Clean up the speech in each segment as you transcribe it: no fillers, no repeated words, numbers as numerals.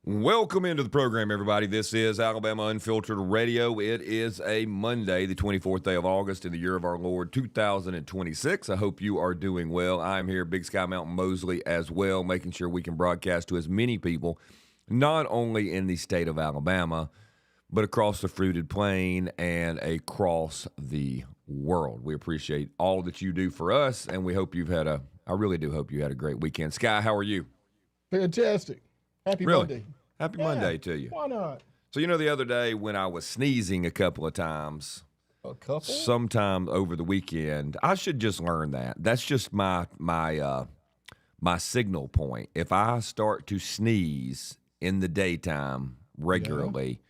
Welcome into the program, everybody. This is Alabama Unfiltered Radio. It is a Monday, the 24th day of August in the year of our Lord, 2026. I hope you are doing well. I'm here, Big Sky Mountain Mosley, as well, making sure we can broadcast to as many people, not only in the state of Alabama, but across the fruited plain and across the world. We appreciate all that you do for us, and we hope I really do hope you had a great weekend. Sky, how are you? Fantastic. Happy Monday. Happy Monday to you. Why not? So, the other day when I was sneezing a couple of times, sometime over the weekend, I should just learn that. That's just my signal point. If I start to sneeze in the daytime regularly,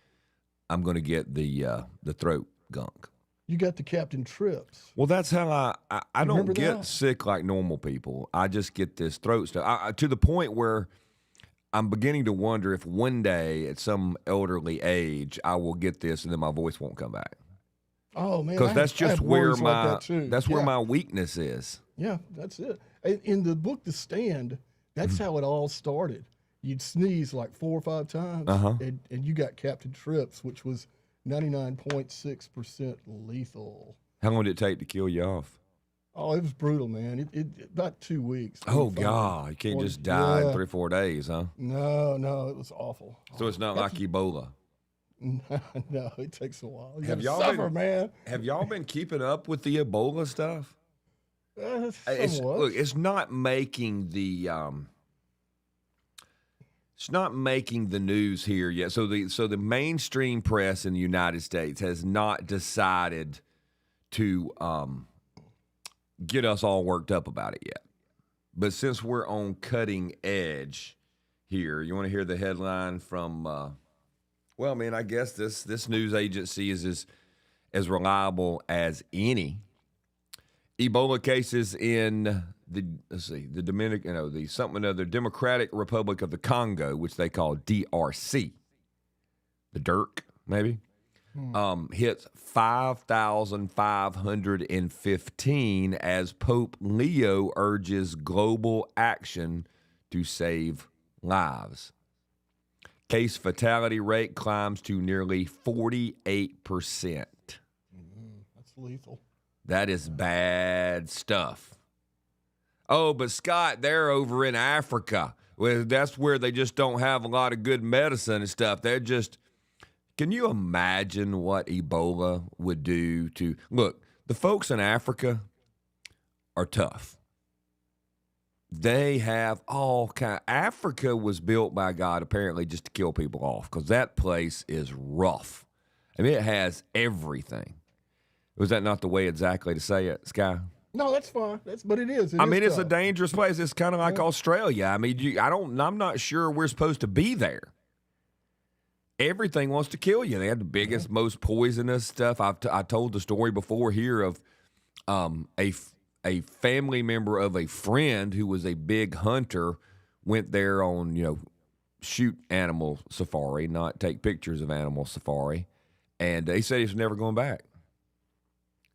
I'm going to get the throat gunk. You got the Captain Trips. Well, that's how I don't get that? sick like normal people. I just get this throat stuff to the point where I'm beginning to wonder if one day at some elderly age I will get this and then my voice won't come back. Oh man, Because that's just where where my weakness is. Yeah, that's it. In the book The Stand, that's how it all started. You'd sneeze like 4 or 5 times, and you got Captain Trips, which was 99.6% lethal. How long did it take to kill you off? Oh, it was brutal, man. It about 2 weeks. Oh God, you can't just die in 3 or 4 days, huh? No, it was awful. So it's not like Ebola. No, it takes a while. You Have gotta y'all suffer, man. Have y'all been keeping up with the Ebola stuff? Somewhat. It's not making the news here yet. So the mainstream press in the United States has not decided to get us all worked up about it yet. But since we're on cutting edge here, you want to hear the headline from? I guess this news agency is as reliable as any. Ebola cases in the Democratic Republic of the Congo, which they call DRC, the DIRC maybe, hits 5,515 as Pope Leo urges global action to save lives. Case fatality rate climbs to nearly 48%. That's lethal. That is bad stuff. Oh, but Scott, they're over in Africa. Well, that's where they just don't have a lot of good medicine and stuff. They're just, can you imagine what Ebola would do to, look, the folks in Africa are tough. They have all kind. Africa was built by God apparently just to kill people off because that place is rough. I mean, it has everything. Was that not the way exactly to say it, Sky? No, that's fine. But it is. It's a dangerous place. It's kind of like Australia. I mean, I'm not sure we're supposed to be there. Everything wants to kill you. They have the biggest, most poisonous stuff. I told the story before here of a family member of a friend who was a big hunter went there on, shoot animal safari, not take pictures of animal safari. And they said he's never going back.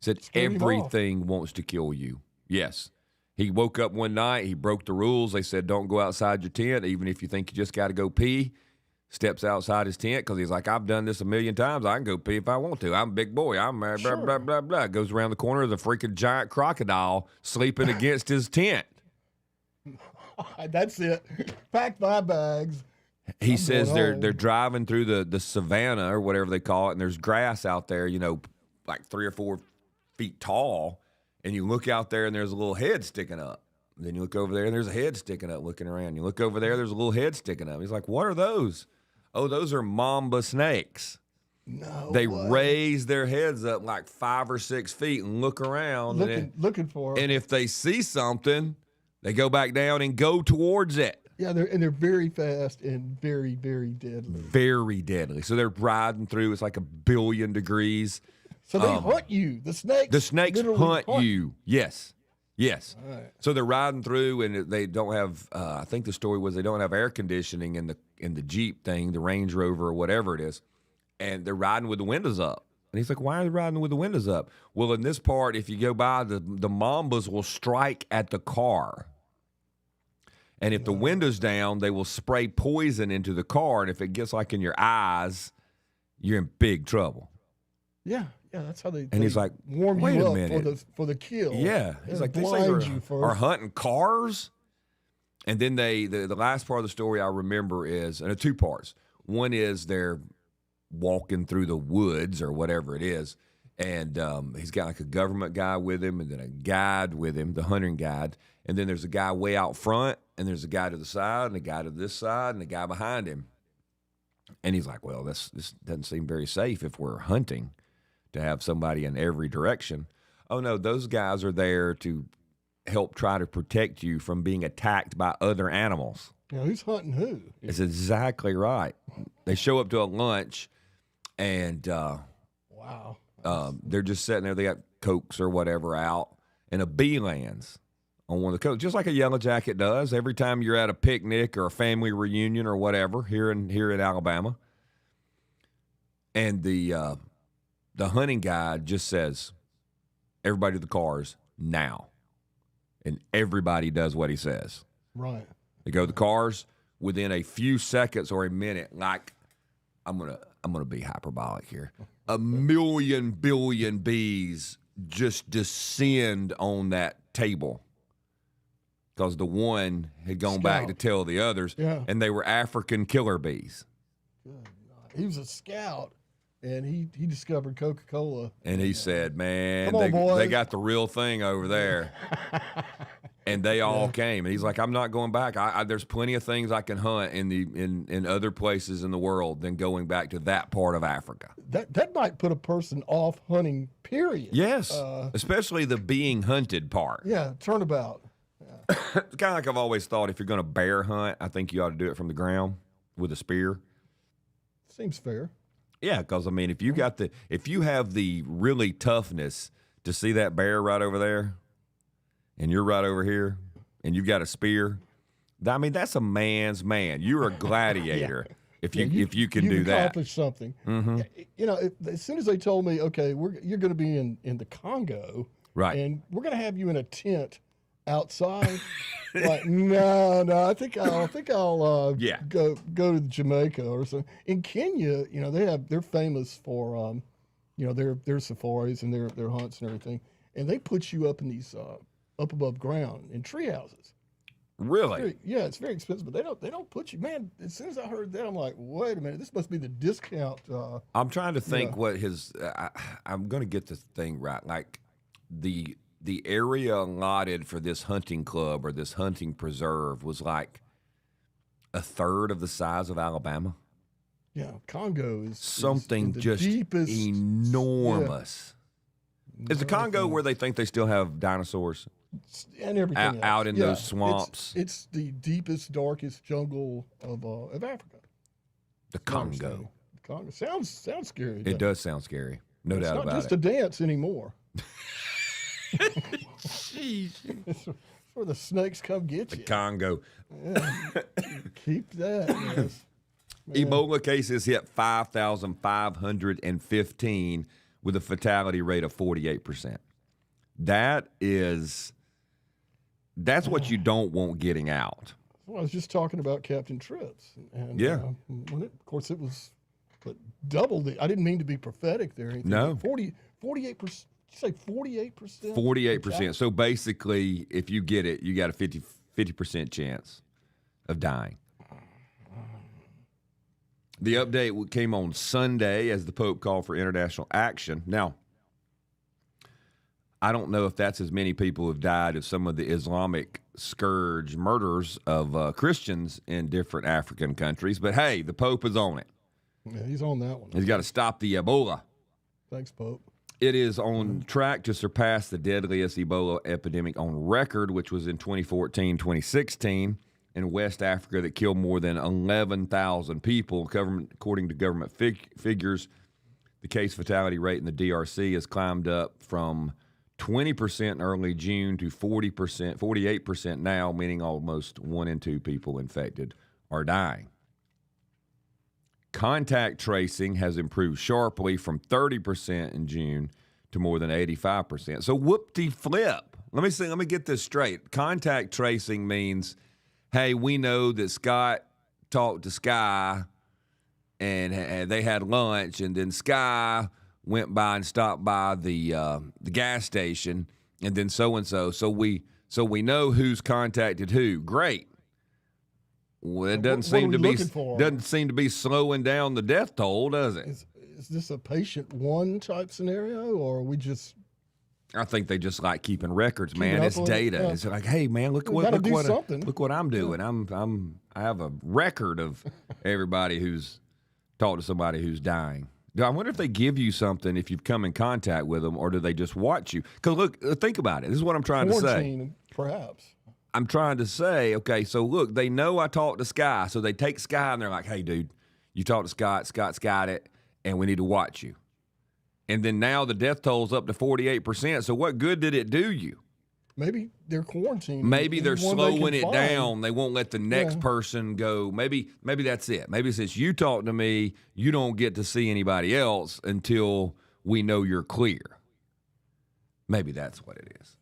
Said everything wants to kill you. Yes. He woke up one night. He broke the rules. They said, don't go outside your tent, even if you think you just got to go pee. Steps outside his tent because he's like, I've done this a million times. I can go pee if I want to. I'm a big boy. I'm blah, blah, blah, blah. Goes around the corner of the freaking giant crocodile sleeping against his tent. That's it. Pack my bags. He says they're driving through the savannah or whatever they call it, and there's grass out there, like 3 or 4 feet tall, and you look out there and there's a little head sticking up. And then you look over there and there's a head sticking up looking around. You look over there's a little head sticking up. He's like, what are those? Oh, those are mamba snakes. No, they raise their heads up like 5 or 6 feet and look around. Looking for them. And if they see something, they go back down and go towards it. Yeah, they're very fast and very, very deadly. Very deadly. So they're riding through. It's like 1 billion degrees. So they hunt you. The snakes hunt you. Yes. Right. So they're riding through, and they don't have. I think the story was they don't have air conditioning in the Jeep thing, the Range Rover or whatever it is, and they're riding with the windows up. And he's like, "Why are they riding with the windows up?" Well, in this part, if you go by, the mambas will strike at the car, And if the window's down, they will spray poison into the car. And if it gets like in your eyes, you're in big trouble. Yeah, that's how they. And he's like, warm wait you a up minute. for the kill. Yeah, he's like, these things are hunting cars. And then the last part of the story I remember is, and two parts. One is they're walking through the woods or whatever it is, and he's got like a government guy with him, and then a guide with him, the hunting guide. And then there's a guy way out front, and there's a guy to the side, and a guy to this side, and a guy behind him. And he's like, well, this doesn't seem very safe if we're hunting to have somebody in every direction. Oh, no, those guys are there to help try to protect you from being attacked by other animals. Now, who's hunting who? That's exactly right. They show up to a lunch, and wow, they're just sitting there. They got Cokes or whatever out, and a bee lands on one of the Cokes, just like a Yellow Jacket does every time you're at a picnic or a family reunion or whatever here in Alabama. And the hunting guide just says, everybody to the cars now. And everybody does what he says. Right. They go to the cars within a few seconds or a minute, like I'm gonna be hyperbolic here. 1 billion bees just descend on that table. Because the one had gone back to tell the others, and they were African killer bees. Good. He was a scout, and he discovered Coca-Cola. And he said, man, they got the real thing over there. And they all came. And he's like, I'm not going back. There's plenty of things I can hunt in other places in the world than going back to that part of Africa. That might put a person off hunting, period. Yes, especially the being hunted part. Yeah, turnabout. It's kind of like I've always thought, if you're going to bear hunt, I think you ought to do it from the ground with a spear. Seems fair. Yeah, because I mean, if you have the really toughness to see that bear right over there, and you're right over here, and you've got a spear, I mean, that's a man's man. You're a gladiator if you can do that. Accomplish something. Mm-hmm. You know, as soon as they told me, okay, you're going to be in the Congo, right, and we're going to have you in a tent outside. Like, no, I think I'll go to Jamaica or something. In Kenya, you know, they're famous for you know, their safaris and their hunts and everything, and they put you up in these up above ground in tree houses. Really? It's very expensive, but they don't put you. Man, as soon as I heard that, I'm like, wait a minute, this must be the discount. I'm trying to think what his. I'm going to get this thing right. Like the area allotted for this hunting club or this hunting preserve was like a third of the size of Alabama. Yeah, Congo is something is just deepest, enormous. Is the Congo where they think they still have dinosaurs? And everything out in those swamps. It's the deepest, darkest jungle of Africa. The Congo. The Congo sounds scary. It does sound scary. No doubt about it. It's not just a dance anymore. Jeez. It's where the snakes come get you. The Congo. Yeah. Keep that. Yes. Ebola cases hit 5,515 with a fatality rate of 48%. That's what you don't want getting out. Well, I was just talking about Captain Trips. And, of course, it was double the. I didn't mean to be prophetic there. No. 48%. You say 48%? 48%. So basically, if you get it, you got a 50% chance of dying. The update came on Sunday as the Pope called for international action. Now, I don't know if that's as many people have died as some of the Islamic scourge murders of Christians in different African countries. But, hey, the Pope is on it. Yeah, he's on that one. He's got to stop the Ebola. Thanks, Pope. It is on track to surpass the deadliest Ebola epidemic on record, which was in 2014-2016 in West Africa that killed more than 11,000 people. According to government figures, the case fatality rate in the DRC has climbed up from 20% in early June to 48% now, meaning almost 1 in 2 people infected are dying. Contact tracing has improved sharply from 30% in June to more than 85%. So whoop-de-flip. Let me get this straight. Contact tracing means hey, we know that Scott talked to Sky and they had lunch, and then Sky went by and stopped by the gas station, and then so and so. So we know who's contacted who. Great. Well, it doesn't seem to be slowing down the death toll, does it? Is this a patient one type scenario, or are we just? I think they just like keeping records, man. It's data. It's like, hey, man, look what I'm doing. I have a record of everybody who's talked to somebody who's dying. I wonder if they give you something if you've come in contact with them, or do they just watch you? Because look, think about it. This is what I'm trying to say. Perhaps. I'm trying to say, okay, so look, they know I talked to Sky, so they take Sky and they're like, hey, dude, you talked to Scott, Scott's got it, and we need to watch you. And then now the death toll's up to 48%, so what good did it do you? Maybe they're quarantining. Maybe they're slowing it down. They won't let the next person go. Maybe that's it. Maybe since you talk to me, you don't get to see anybody else until we know you're clear. Maybe that's what it is.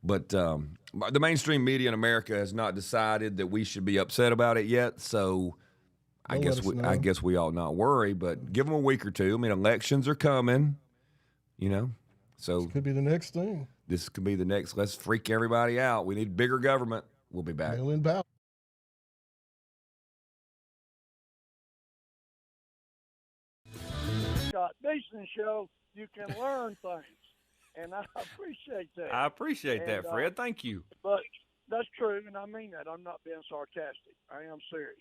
But the mainstream media in America has not decided that we should be upset about it yet. So I guess we ought not worry. But give them a week or two. I mean, elections are coming. So this could be the next thing. This could be the next. Let's freak everybody out. We need bigger government. We'll be back. Mail-in ballot. Scott Beason show, you can learn things. And I appreciate that. I appreciate that, Fred. Thank you. But that's true, and I mean that. I'm not being sarcastic. I am serious.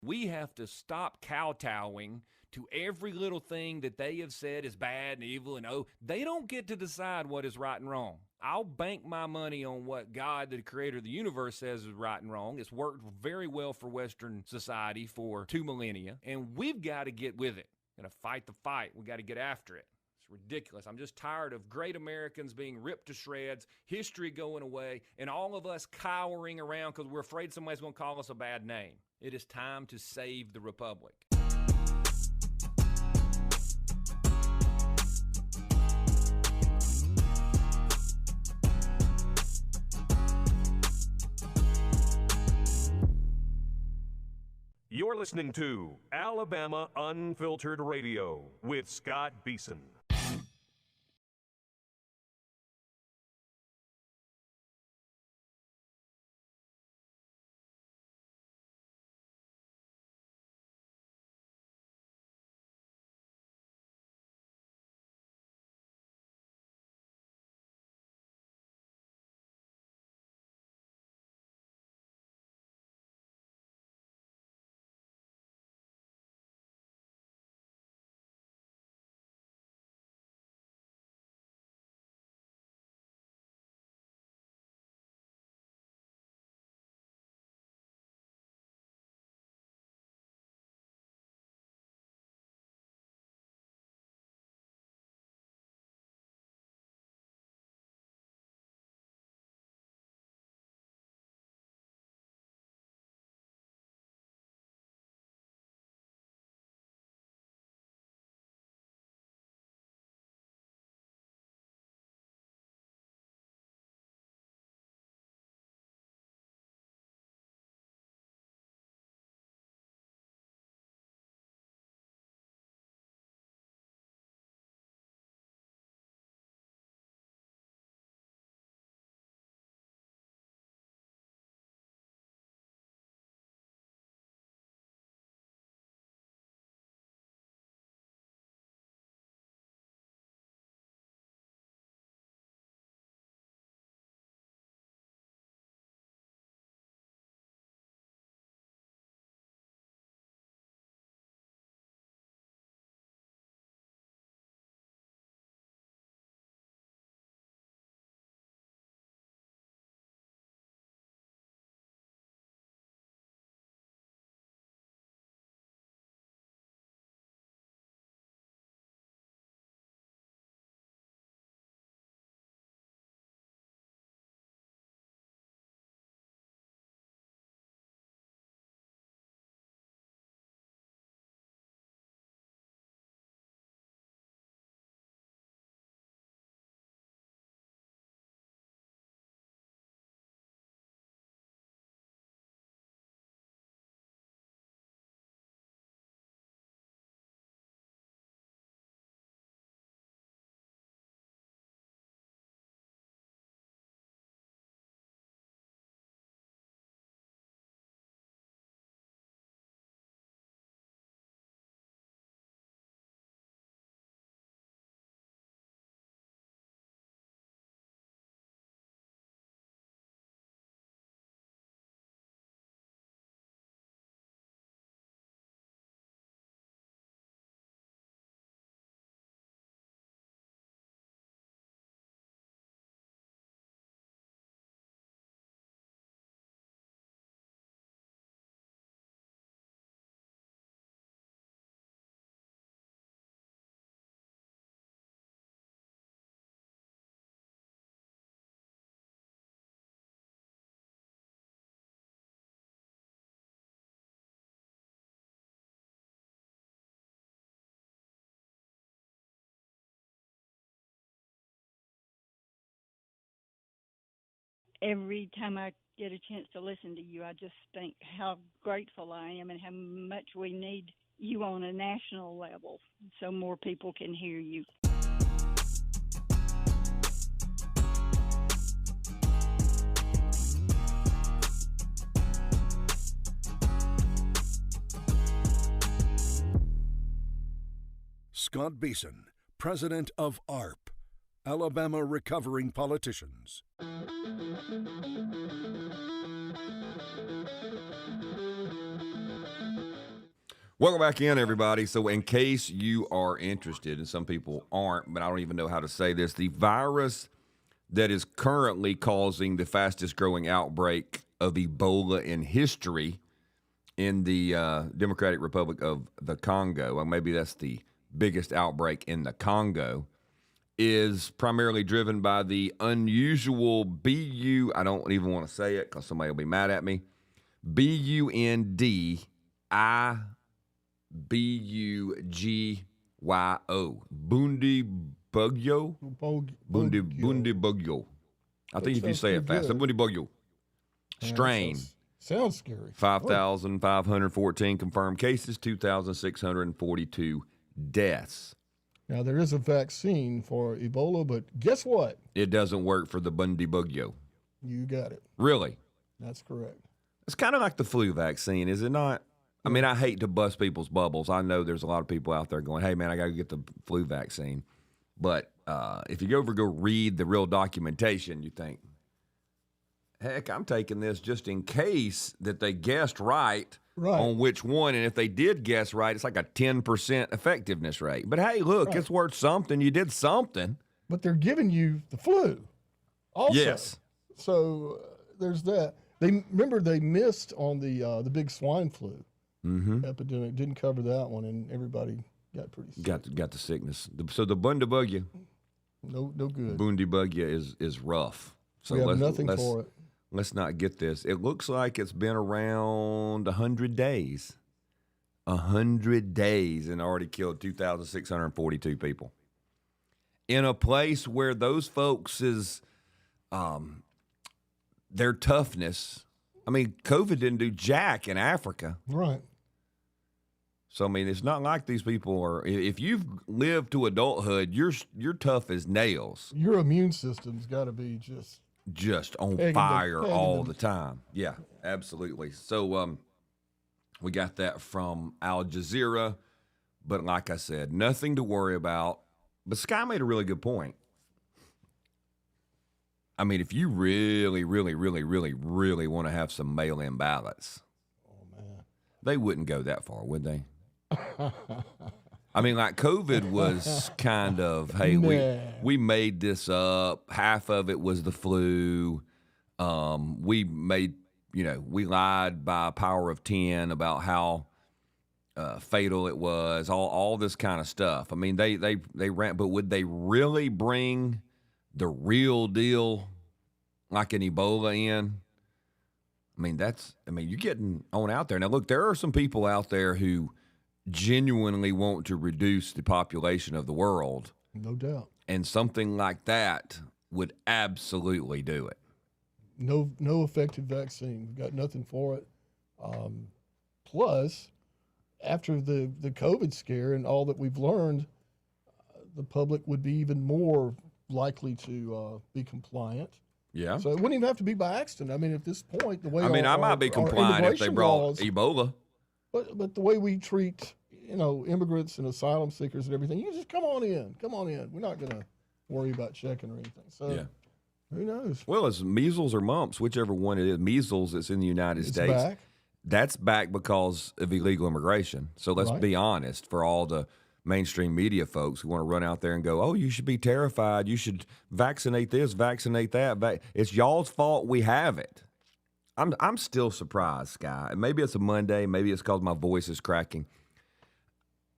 We have to stop kowtowing to every little thing that they have said is bad and evil, and they don't get to decide what is right and wrong. I'll bank my money on what God, the creator of the universe, says is right and wrong. It's worked very well for Western society for 2 millennia, and we've got to get with it. Got to fight the fight. We got to get after it. It's ridiculous. I'm just tired of great Americans being ripped to shreds, history going away, and all of us cowering around because we're afraid somebody's going to call us a bad name. It is time to save the republic. You're listening to Alabama Unfiltered Radio with Scott Beason. every time I get a chance to listen to you, I just think how grateful I am and how much we need you on a national level so more people can hear you. Scott Beason, president of ARP, Alabama Recovering Politicians. Welcome back in, everybody. So in case you are interested, and some people aren't, but I don't even know how to say this, the virus that is currently causing the fastest growing outbreak of Ebola in history in the Democratic Republic of the Congo, well, maybe that's the biggest outbreak in the Congo, is primarily driven by the unusual I don't even want to say it because somebody will be mad at me, Bundibugyo. Bundibugyo. I think if you say it fast, Bundibugyo strain. Sounds scary. 5,514 confirmed cases, 2,642 deaths. Now, there is a vaccine for Ebola, but guess what? It doesn't work for the Bundibugyo. You got it. Really? That's correct. It's kind of like the flu vaccine, is it not? I mean, I hate to bust people's bubbles. I know there's a lot of people out there going, hey, man, I got to get the flu vaccine. But if you go read the real documentation, you think, heck, I'm taking this just in case that they guessed right on which one. And if they did guess right, it's like a 10% effectiveness rate. But, hey, look, it's worth something. You did something. But they're giving you the flu also. Yes. So there's that. They missed on the big swine flu epidemic. Didn't cover that one, and everybody got pretty sick. Got the sickness. So the Bundibugyo. No good. Bundibugyo is rough. So we have nothing for it. Let's not get this. It looks like it's been around 100 days. 100 days and already killed 2,642 people. In a place where those folks their toughness, I mean, COVID didn't do jack in Africa. Right. So, I mean, it's not like these people are, if you've lived to adulthood, you're tough as nails. Your immune system's got to be just on fire all the time. Yeah, absolutely. So we got that from Al Jazeera, but like I said, nothing to worry about. But Sky made a really good point. I mean, if you really, really, really, really, really want to have some mail-in ballots, they wouldn't go that far, would they? I mean, like COVID was kind of, hey, we made this up. Half of it was the flu. We lied by a power of 10 about how fatal it was. All this kind of stuff. I mean, they ran, but would they really bring the real deal like an Ebola in? I mean, you're getting on out there. Now, look, there are some people out there who genuinely want to reduce the population of the world. No doubt. And something like that would absolutely do it. No effective vaccine. We've got nothing for it. Plus, after the COVID scare and all that we've learned, the public would be even more likely to be compliant. Yeah. So it wouldn't even have to be by accident. I mean, at this point, the way I might be compliant if they brought laws, Ebola. But the way we treat, immigrants and asylum seekers and everything, you just come on in. We're not going to worry about checking or anything. So who knows? Well, it's measles or mumps, whichever one it is. Measles, it's in the United States. Back. That's back because of illegal immigration. So let's be honest, for all the mainstream media folks who want to run out there and go, oh, you should be terrified. You should vaccinate this, vaccinate that. It's y'all's fault we have it. I'm still surprised, Sky. Maybe it's a Monday. Maybe it's because my voice is cracking.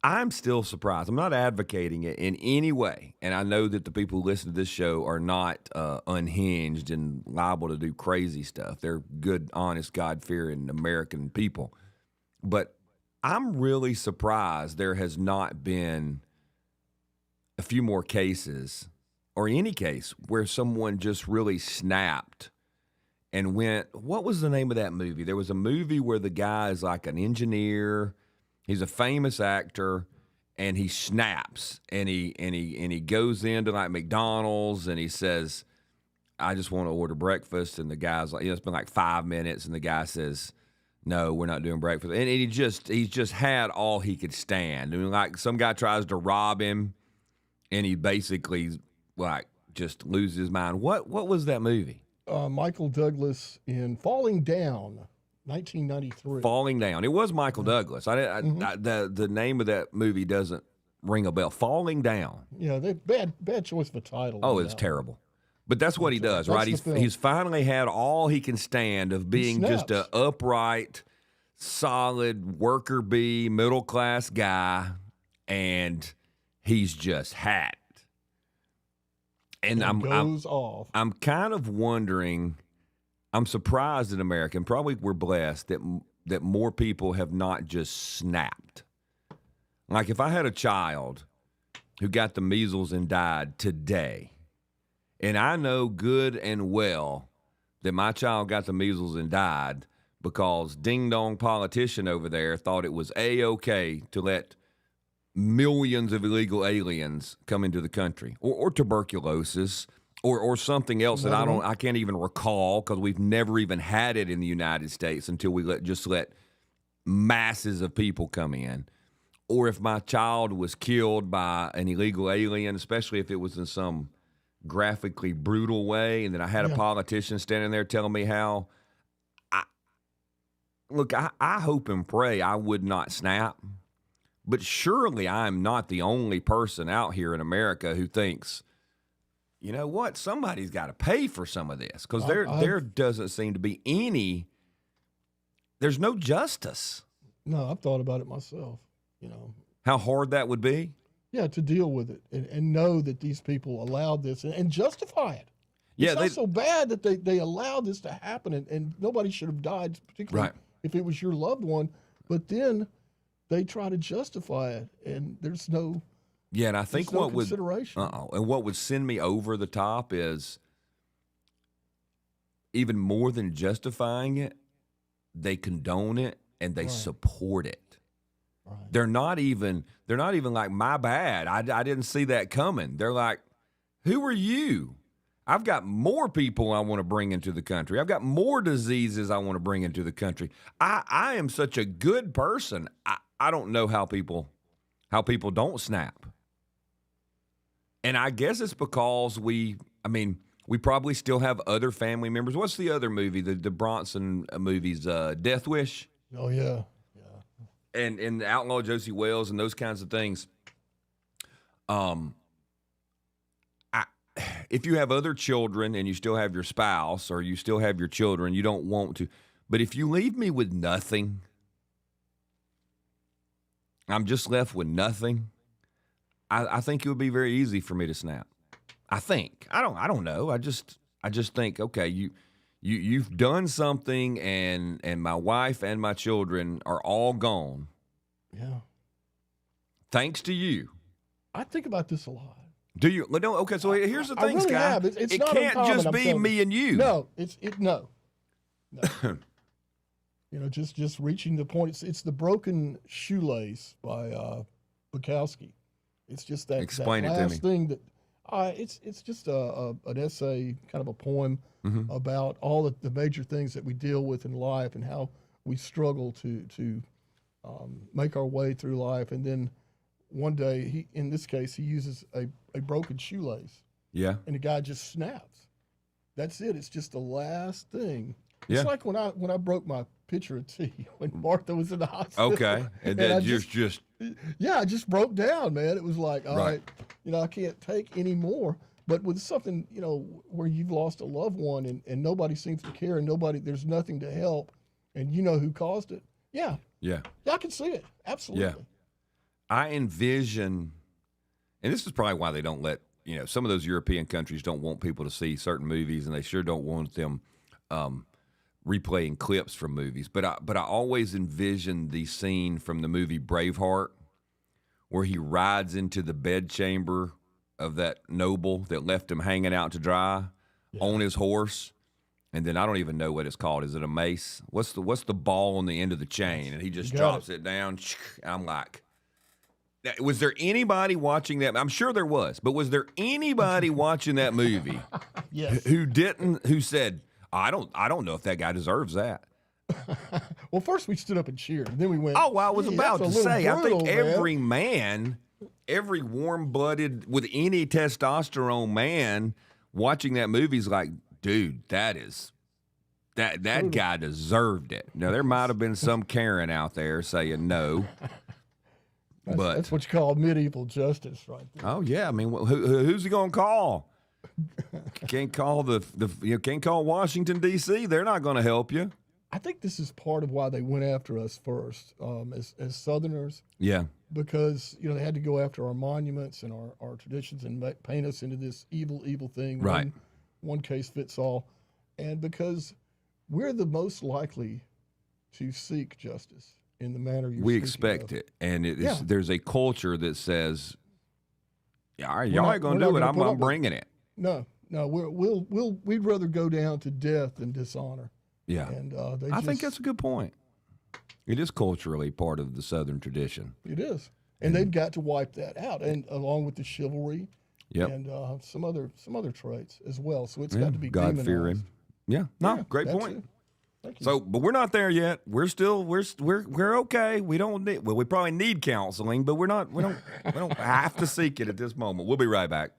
I'm still surprised. I'm not advocating it in any way. And I know that the people who listen to this show are not unhinged and liable to do crazy stuff. They're good, honest, God-fearing American people. But I'm really surprised there has not been a few more cases or any case where someone just really snapped and went, what was the name of that movie? There was a movie where the guy is like an engineer. He's a famous actor, and he snaps, and he goes into like McDonald's, and he says, I just want to order breakfast. And the guy's like, it's been like 5 minutes, and the guy says, no, we're not doing breakfast. And he's just had all he could stand. I mean, like some guy tries to rob him, and he basically like just loses his mind. What was that movie? Michael Douglas in Falling Down, 1993. Falling Down. It was Michael Douglas. The name of that movie doesn't ring a bell. Falling Down. Yeah, bad choice of a title. Oh, it's terrible. But that's what he does, right? He's finally had all he can stand of being just an upright, solid worker bee, middle class guy, and he's just hacked. And I'm kind of wondering. I'm surprised in America, and probably we're blessed that more people have not just snapped. Like if I had a child who got the measles and died today, and I know good and well that my child got the measles and died because ding-dong politician over there thought it was A-okay to let millions of illegal aliens come into the country, or tuberculosis, or something else that I can't even recall because we've never even had it in the United States until we let masses of people come in. Or if my child was killed by an illegal alien, especially if it was in some graphically brutal way, and then I had a politician standing there telling me how. I hope and pray I would not snap, but surely I'm not the only person out here in America who thinks, you know what, somebody's got to pay for some of this, because there doesn't seem to be there's no justice. No, I've thought about it myself, How hard that would be? Yeah, to deal with it and know that these people allowed this and justify it. Yeah, it's not so bad that they allowed this to happen, and nobody should have died, particularly if it was your loved one. But then they try to justify it, and there's no and I think what would and what would send me over the top is even more than justifying it, they condone it and they support it. Right. They're not even like, my bad, I didn't see that coming. They're like, who are you? I've got more people I want to bring into the country. I've got more diseases I want to bring into the country. I am such a good person. I don't know how people don't snap. And I guess it's because we probably still have other family members. What's the other movie? The Bronson movies, Death Wish? Oh, yeah. And Outlaw Josie Wells and those kinds of things. If you have other children and you still have your spouse or you still have your children, you don't want to. But if you leave me with nothing, I'm just left with nothing, I think it would be very easy for me to snap. I think. I don't know. I just think, okay, you've done something, and my wife and my children are all gone. Yeah. Thanks to you. I think about this a lot. Do you? No. Okay. So here's the thing, I really Scott. It not can't uncommon, just be me and you. No. No. Just reaching the point. It's the broken shoelace by Bukowski. It's just that Explain that it to last me. thing that it's just an essay, kind of a poem about all the major things that we deal with in life and how we struggle to make our way through life. And then one day, in this case, he uses a broken shoelace. Yeah. And the guy just snaps. That's it. It's just the last thing. Yeah. It's like when I broke my pitcher of tea when Martha was in the hospital. Okay. And then just I just broke down, man. It was like, all right, I can't take any more. But with something, where you've lost a loved one and nobody seems to care and there's nothing to help, and you know who caused it. Yeah. I can see it. Absolutely. Yeah. I envision, and this is probably why they don't let, some of those European countries don't want people to see certain movies, and they sure don't want them replaying clips from movies. But I always envision the scene from the movie Braveheart where he rides into the bedchamber of that noble that left him hanging out to dry on his horse, And then I don't even know what it's called. Is it a mace? What's the ball on the end of the chain? And he just drops it down. And I'm like, was there anybody watching that? I'm sure there was, but was there anybody watching that movie Yes. who said, I don't know if that guy deserves that? Well, first we stood up and cheered. And then we went, Oh, well, I was about to say, I think brutal, every warm-blooded with any testosterone man watching that movie is like, dude, that guy deserved it. Now, there might have been some Karen out there saying no. That's what you call medieval justice, right there. Oh yeah, I mean, who's he gonna call? Can't call can't call Washington D.C. They're not gonna help you. I think this is part of why they went after us first, as Southerners. Yeah, because they had to go after our monuments and our traditions and paint us into this evil thing. Right. One case fits all, and because we're the most likely to seek justice in the manner we expect of. It, and there's a culture that says, "Yeah, y'all ain't gonna do it. I'm bringing it." No, we'd rather go down to death than dishonor. Yeah, and I think that's a good point. It is culturally part of the Southern tradition. It is, and they've got to wipe that out, and along with the chivalry, and some other traits as well. So it's got to be God-fearing. Yeah, great point. Thank you. So, but we're not there yet. We're okay. We don't need. Well, we probably need counseling, but we don't have to seek it at this moment. We'll be right back.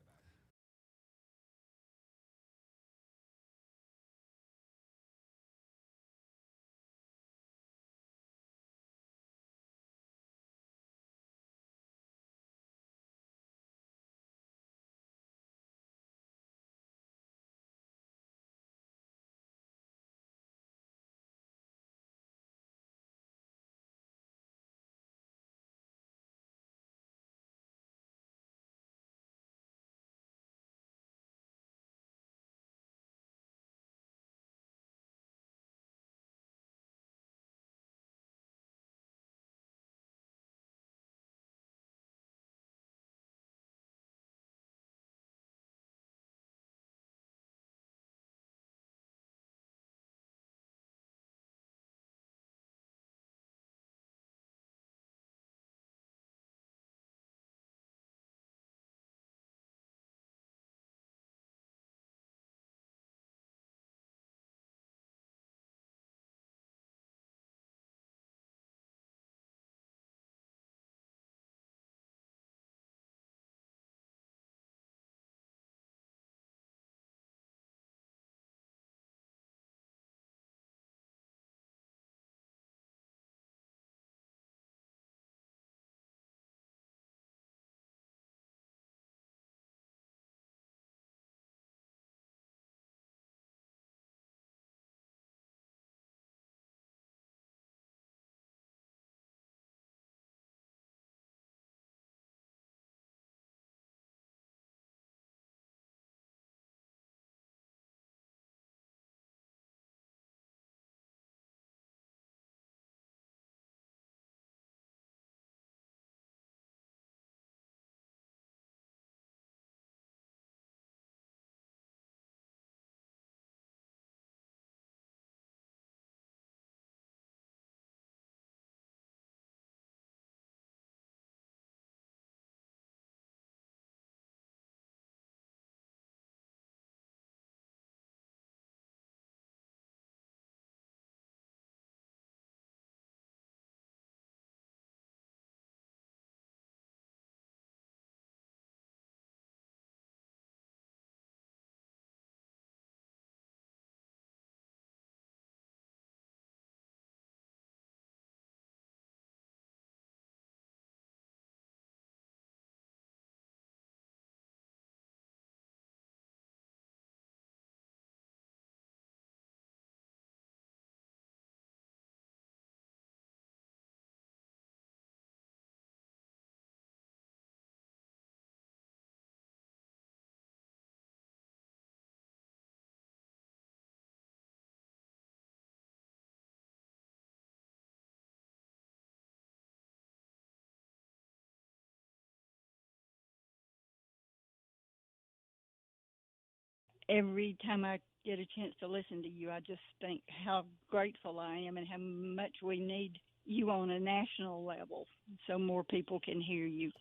Every time I get a chance to listen to you, I just think how grateful I am and how much we need you on a national level so more people can hear you.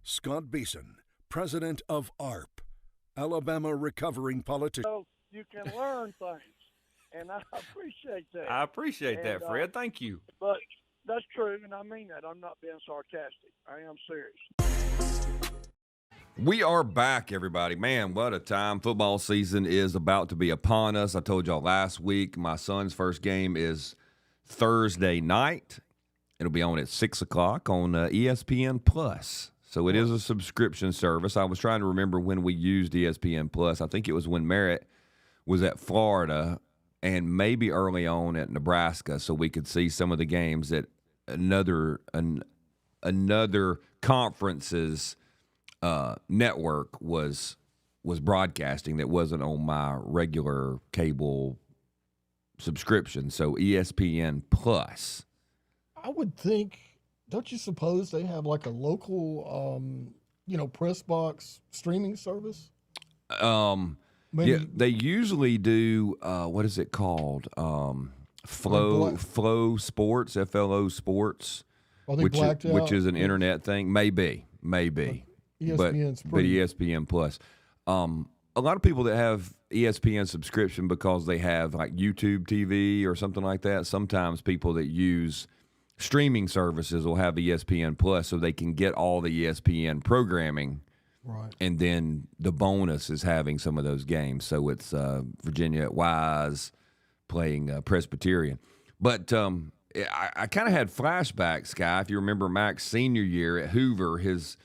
Scott Beason, president of ARP, Alabama Recovering Politician. So you can learn things, and I appreciate that. I appreciate that, Fred. Thank you. But that's true, and I mean that. I'm not being sarcastic. I am serious. We are back, everybody. Man, what a time. Football season is about to be upon us. I told y'all last week my son's first game is Thursday night. It'll be on at 6 o'clock on ESPN+. So it is a subscription service. I was trying to remember when we used ESPN+. I think it was when Merritt was at Florida and maybe early on at Nebraska, so we could see some of the games that another conference's network was broadcasting that wasn't on my regular cable subscription. So ESPN+. I would think, don't you suppose they have like a local, press box streaming service? Yeah, they usually do. What is it called? Flow Sports, FLO Sports, which is an internet thing. Maybe. ESPN's but ESPN Plus. A lot of people that have ESPN subscription because they have like YouTube TV or something like that. Sometimes people that use streaming services will have ESPN Plus so they can get all the ESPN programming. Right. And then the bonus is having some of those games. So it's Virginia at Wise playing Presbyterian. But I kind of had flashbacks, Sky. If you remember Mac's senior year at Hoover, his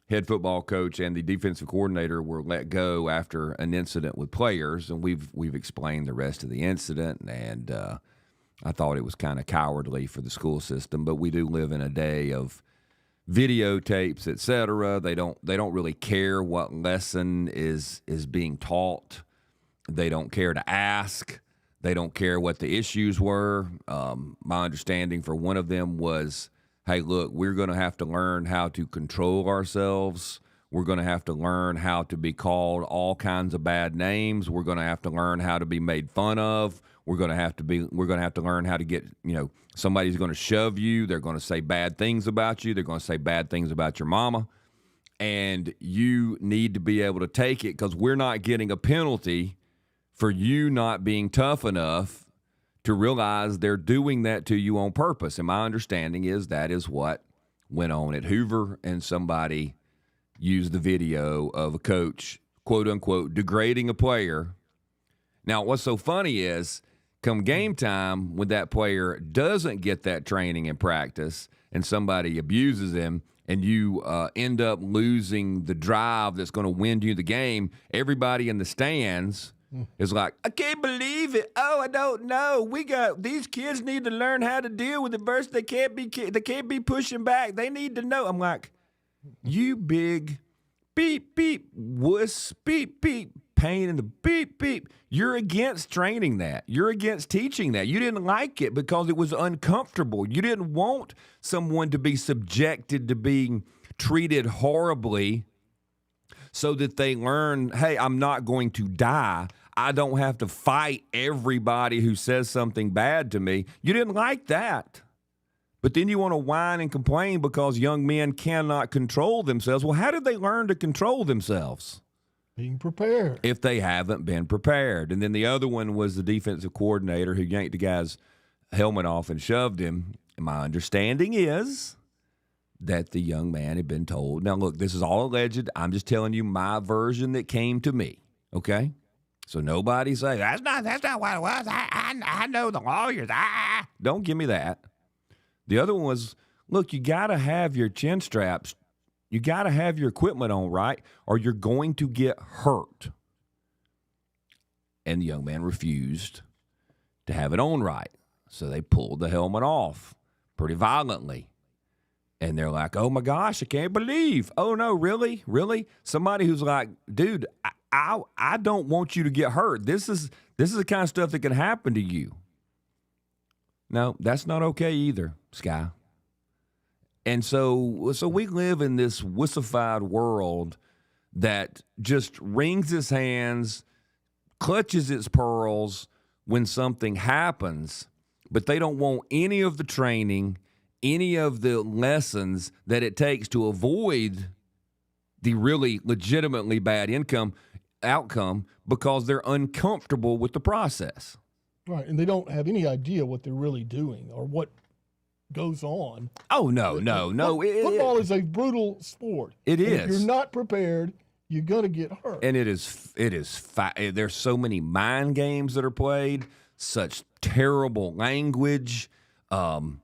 head football coach and the defensive coordinator were let go after an incident with players. And we've explained the rest of the incident. And I thought it was kind of cowardly for the school system. But we do live in a day of videotapes, etc. They don't really care what lesson is being taught. They don't care to ask. They don't care what the issues were. My understanding for one of them was, hey, look, we're going to have to learn how to control ourselves. We're going to have to learn how to be called all kinds of bad names. We're going to have to learn how to be made fun of. We're going to have to learn how to get, somebody's going to shove you. They're going to say bad things about you. They're going to say bad things about your mama. And you need to be able to take it because we're not getting a penalty for you not being tough enough to realize they're doing that to you on purpose. And my understanding is that is what went on at Hoover, and somebody used the video of a coach, quote unquote, degrading a player. Now, what's so funny is, come game time, when that player doesn't get that training and practice and somebody abuses him and you end up losing the drive that's going to win you the game, everybody in the stands is like, I can't believe it. Oh, I don't know. These kids need to learn how to deal with adversity. They can't be pushing back. They need to know. I'm like, you big beep, beep, wuss, beep, beep, pain in the beep, beep. You're against training that. You're against teaching that. You didn't like it because it was uncomfortable. You didn't want someone to be subjected to being treated horribly so that they learn, hey, I'm not going to die. I don't have to fight everybody who says something bad to me. You didn't like that. But then you want to whine and complain because young men cannot control themselves. Well, how did they learn to control themselves? Being prepared. If they haven't been prepared. And then the other one was the defensive coordinator who yanked the guy's helmet off and shoved him. And my understanding is that the young man had been told. Now, look, this is all alleged. I'm just telling you my version that came to me, okay? So nobody say, that's not what it was. I know the lawyers. Don't give me that. The other one was, look, you got to have your chin straps. You got to have your equipment on right, or you're going to get hurt. And the young man refused to have it on right. So they pulled the helmet off pretty violently. And they're like, oh, my gosh, I can't believe. Oh, no, really? Really? Somebody who's like, dude, I don't want you to get hurt. This is the kind of stuff that can happen to you. No, that's not okay either, Sky. And so we live in this wussified world that just wrings its hands, clutches its pearls when something happens, but they don't want any of the training, any of the lessons that it takes to avoid the really legitimately bad outcome because they're uncomfortable with the process. Right, and they don't have any idea what they're really doing or what goes on. Oh, no. Football is a brutal sport. It is. If you're not prepared, you're going to get hurt. And there's so many mind games that are played, such terrible language. The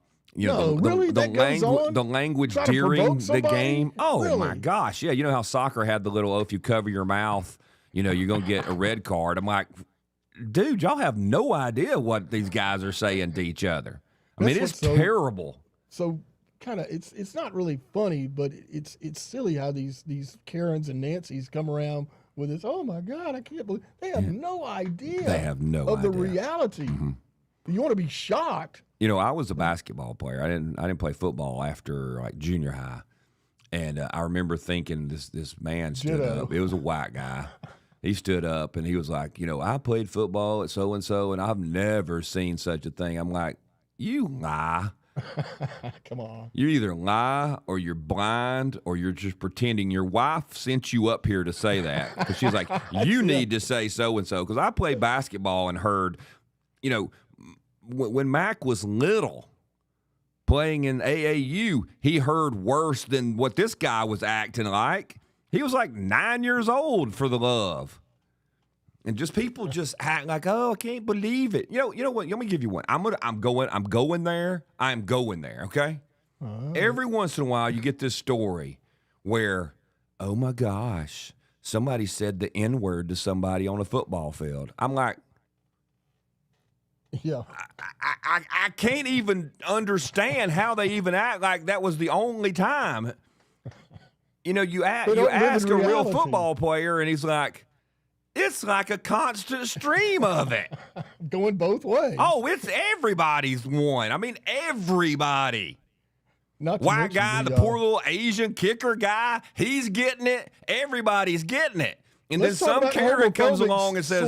language during the game. Oh, really? My gosh. Yeah, you know how soccer had the little, if you cover your mouth, you're going to get a red card. I'm like, dude, y'all have no idea what these guys are saying to each other. I mean, it's terrible. So kind of, it's not really funny, but it's silly how these Karens and Nancys come around with this. Oh my God, I can't believe they have no idea. They have no idea of the reality. Mm-hmm. You want to be shocked. I was a basketball player. I didn't play football after like junior high, and I remember thinking this man stood up. It was a white guy. He stood up and he was like, I played football at so and so, and I've never seen such a thing. I'm like, you lie. Come on. You either lie or you're blind or you're just pretending. Your wife sent you up here to say that because she's like, you need to say so and so. Because I played basketball and heard, when Mac was little, playing in AAU, he heard worse than what this guy was acting like. He was like 9 years old, for the love. And just people just act like, oh, I can't believe it. You know what? Let me give you one. I'm going there. I'm going there, okay? Every once in a while you get this story where, oh my gosh, somebody said the N-word to somebody on a football field. I'm like, yeah. I can't even understand how they even act like that was the only time. You ask a real football player, and he's like, it's like a constant stream of it. Going both ways. Oh, it's everybody's one. I mean, everybody. White guy, the poor little Asian kicker guy, he's getting it. Everybody's getting it. And then some Karen comes along and says,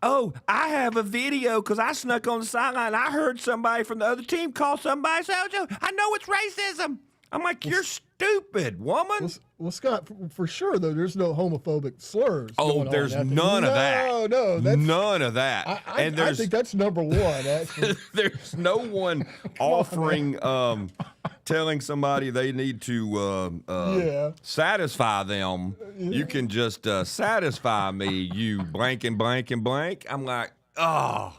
oh, I have a video because I snuck on the sideline. I heard somebody from the other team call somebody. I know it's racism. I'm like, you're stupid, woman. Well, Scott, for sure, though, there's no homophobic slurs. Oh, there's none of that. No, none of that. I think that's number one, actually. There's no one offering, telling somebody they need to satisfy them. Yeah. You can just satisfy me, you blank and blank and blank. I'm like, oh.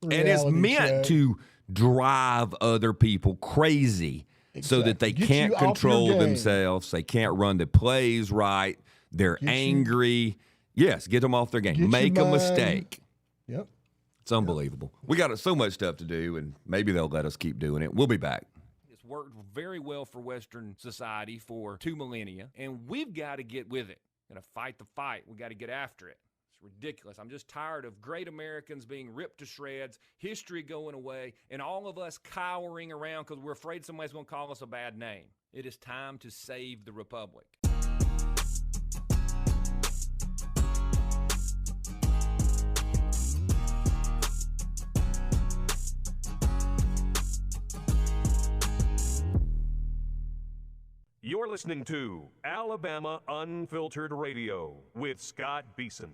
And it's meant to drive other people crazy. Exactly. So that they can't control themselves. They can't run the plays right. They're angry. Yes, get them off their game. Make a mistake. Yep. It's unbelievable. We got so much stuff to do, and maybe they'll let us keep doing it. We'll be back. It's worked very well for Western society for 2 millennia, and we've got to get with it. Got to fight the fight. We got to get after it. Ridiculous. I'm just tired of great Americans being ripped to shreds, history going away, and all of us cowering around because we're afraid somebody's going to call us a bad name. It is time to save the republic. You're listening to Alabama Unfiltered Radio with Scott Beason.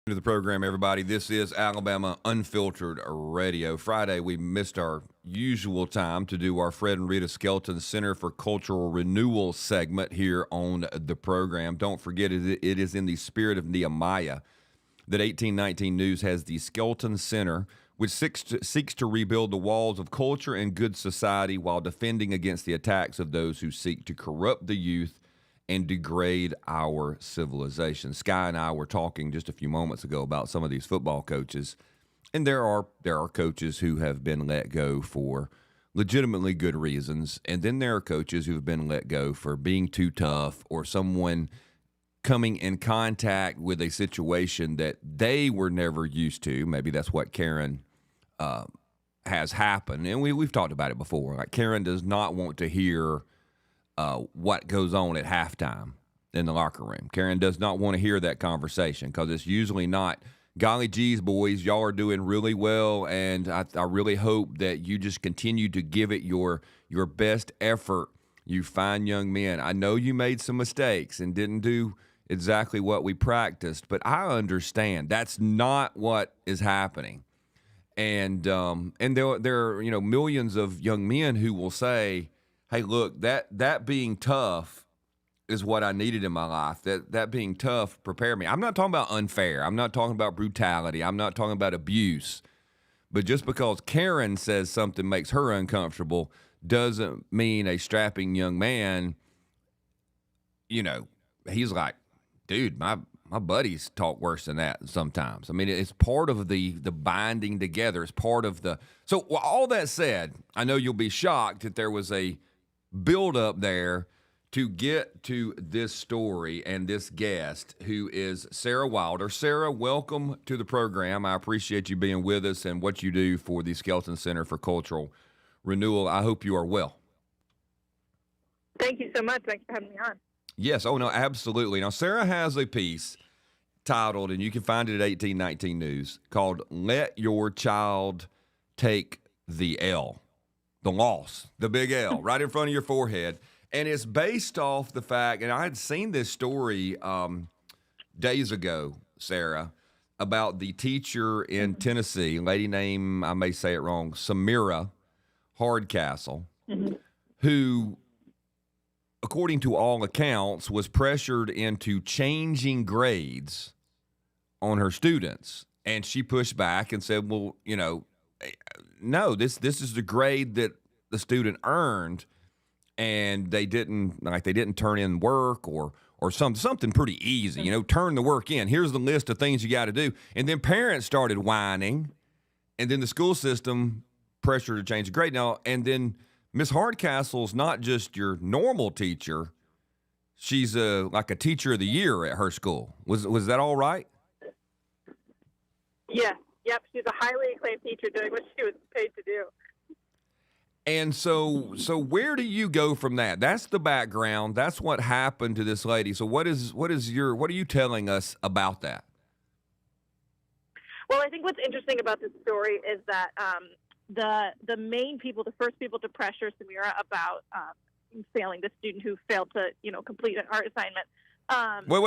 To the program, everybody. This is Alabama Unfiltered Radio. Friday, we missed our usual time to do our Fred and Rita Skelton Center for Cultural Renewal segment here on the program. Don't forget, it is in the spirit of Nehemiah that 1819 News has the Skelton Center, which seeks to rebuild the walls of culture and good society while defending against the attacks of those who seek to corrupt the youth and degrade our civilization. Sky and I were talking just a few moments ago about some of these football coaches, and there are coaches who have been let go for legitimately good reasons, and then there are coaches who have been let go for being too tough or someone coming in contact with a situation that they were never used to. Maybe that's what Karen has happened, and we've talked about it before. Like, Karen does not want to hear what goes on at halftime in the locker room. Karen does not want to hear that conversation because it's usually not, golly geez, boys, y'all are doing really well, and I really hope that you just continue to give it your best effort, you fine young men. I know you made some mistakes and didn't do exactly what we practiced, but I understand that's not what is happening. And there are millions of young men who will say, hey, look, that being tough is what I needed in my life. That being tough prepared me. I'm not talking about unfair. I'm not talking about brutality. I'm not talking about abuse. But just because Karen says something makes her uncomfortable doesn't mean a strapping young man, he's like, dude, my buddies talk worse than that sometimes. I mean, it's part of the binding together. It's part of the – so all that said, I know you'll be shocked that there was a – build up there to get to this story and this guest, who is Sarah Wilder. Sarah, welcome to the program. I appreciate you being with us and what you do for the Skelton Center for Cultural Renewal. I hope you are well. Thank you so much. Thanks for having me on. Yes. Oh, no, absolutely. Now, Sarah has a piece titled, and you can find it at 1819 News, called Let Your Child Take the L. The loss, the big L, right in front of your forehead. And it's based off the fact, and I had seen this story days ago, Sarah, about the teacher in Tennessee, a lady named, I may say it wrong, Samira Hardcastle, who, according to all accounts, was pressured into changing grades on her students. And she pushed back and said, well, no, this is the grade that the student earned, and they didn't turn in work or something pretty easy, turn the work in. Here's the list of things you got to do. And then parents started whining, and then the school system pressured to change the grade. Now, and then Miss Hardcastle's not just your normal teacher. She's like a teacher of the year at her school. Was that all right? Yeah. Yep, she's a highly acclaimed teacher doing what she was paid to do. And so where do you go from that? That's the background. That's what happened to this lady. So what are you telling us about that? Well, I think what's interesting about this story is that the main people, the first people to pressure Samira about failing, the student who failed to complete an art assignment. Wait.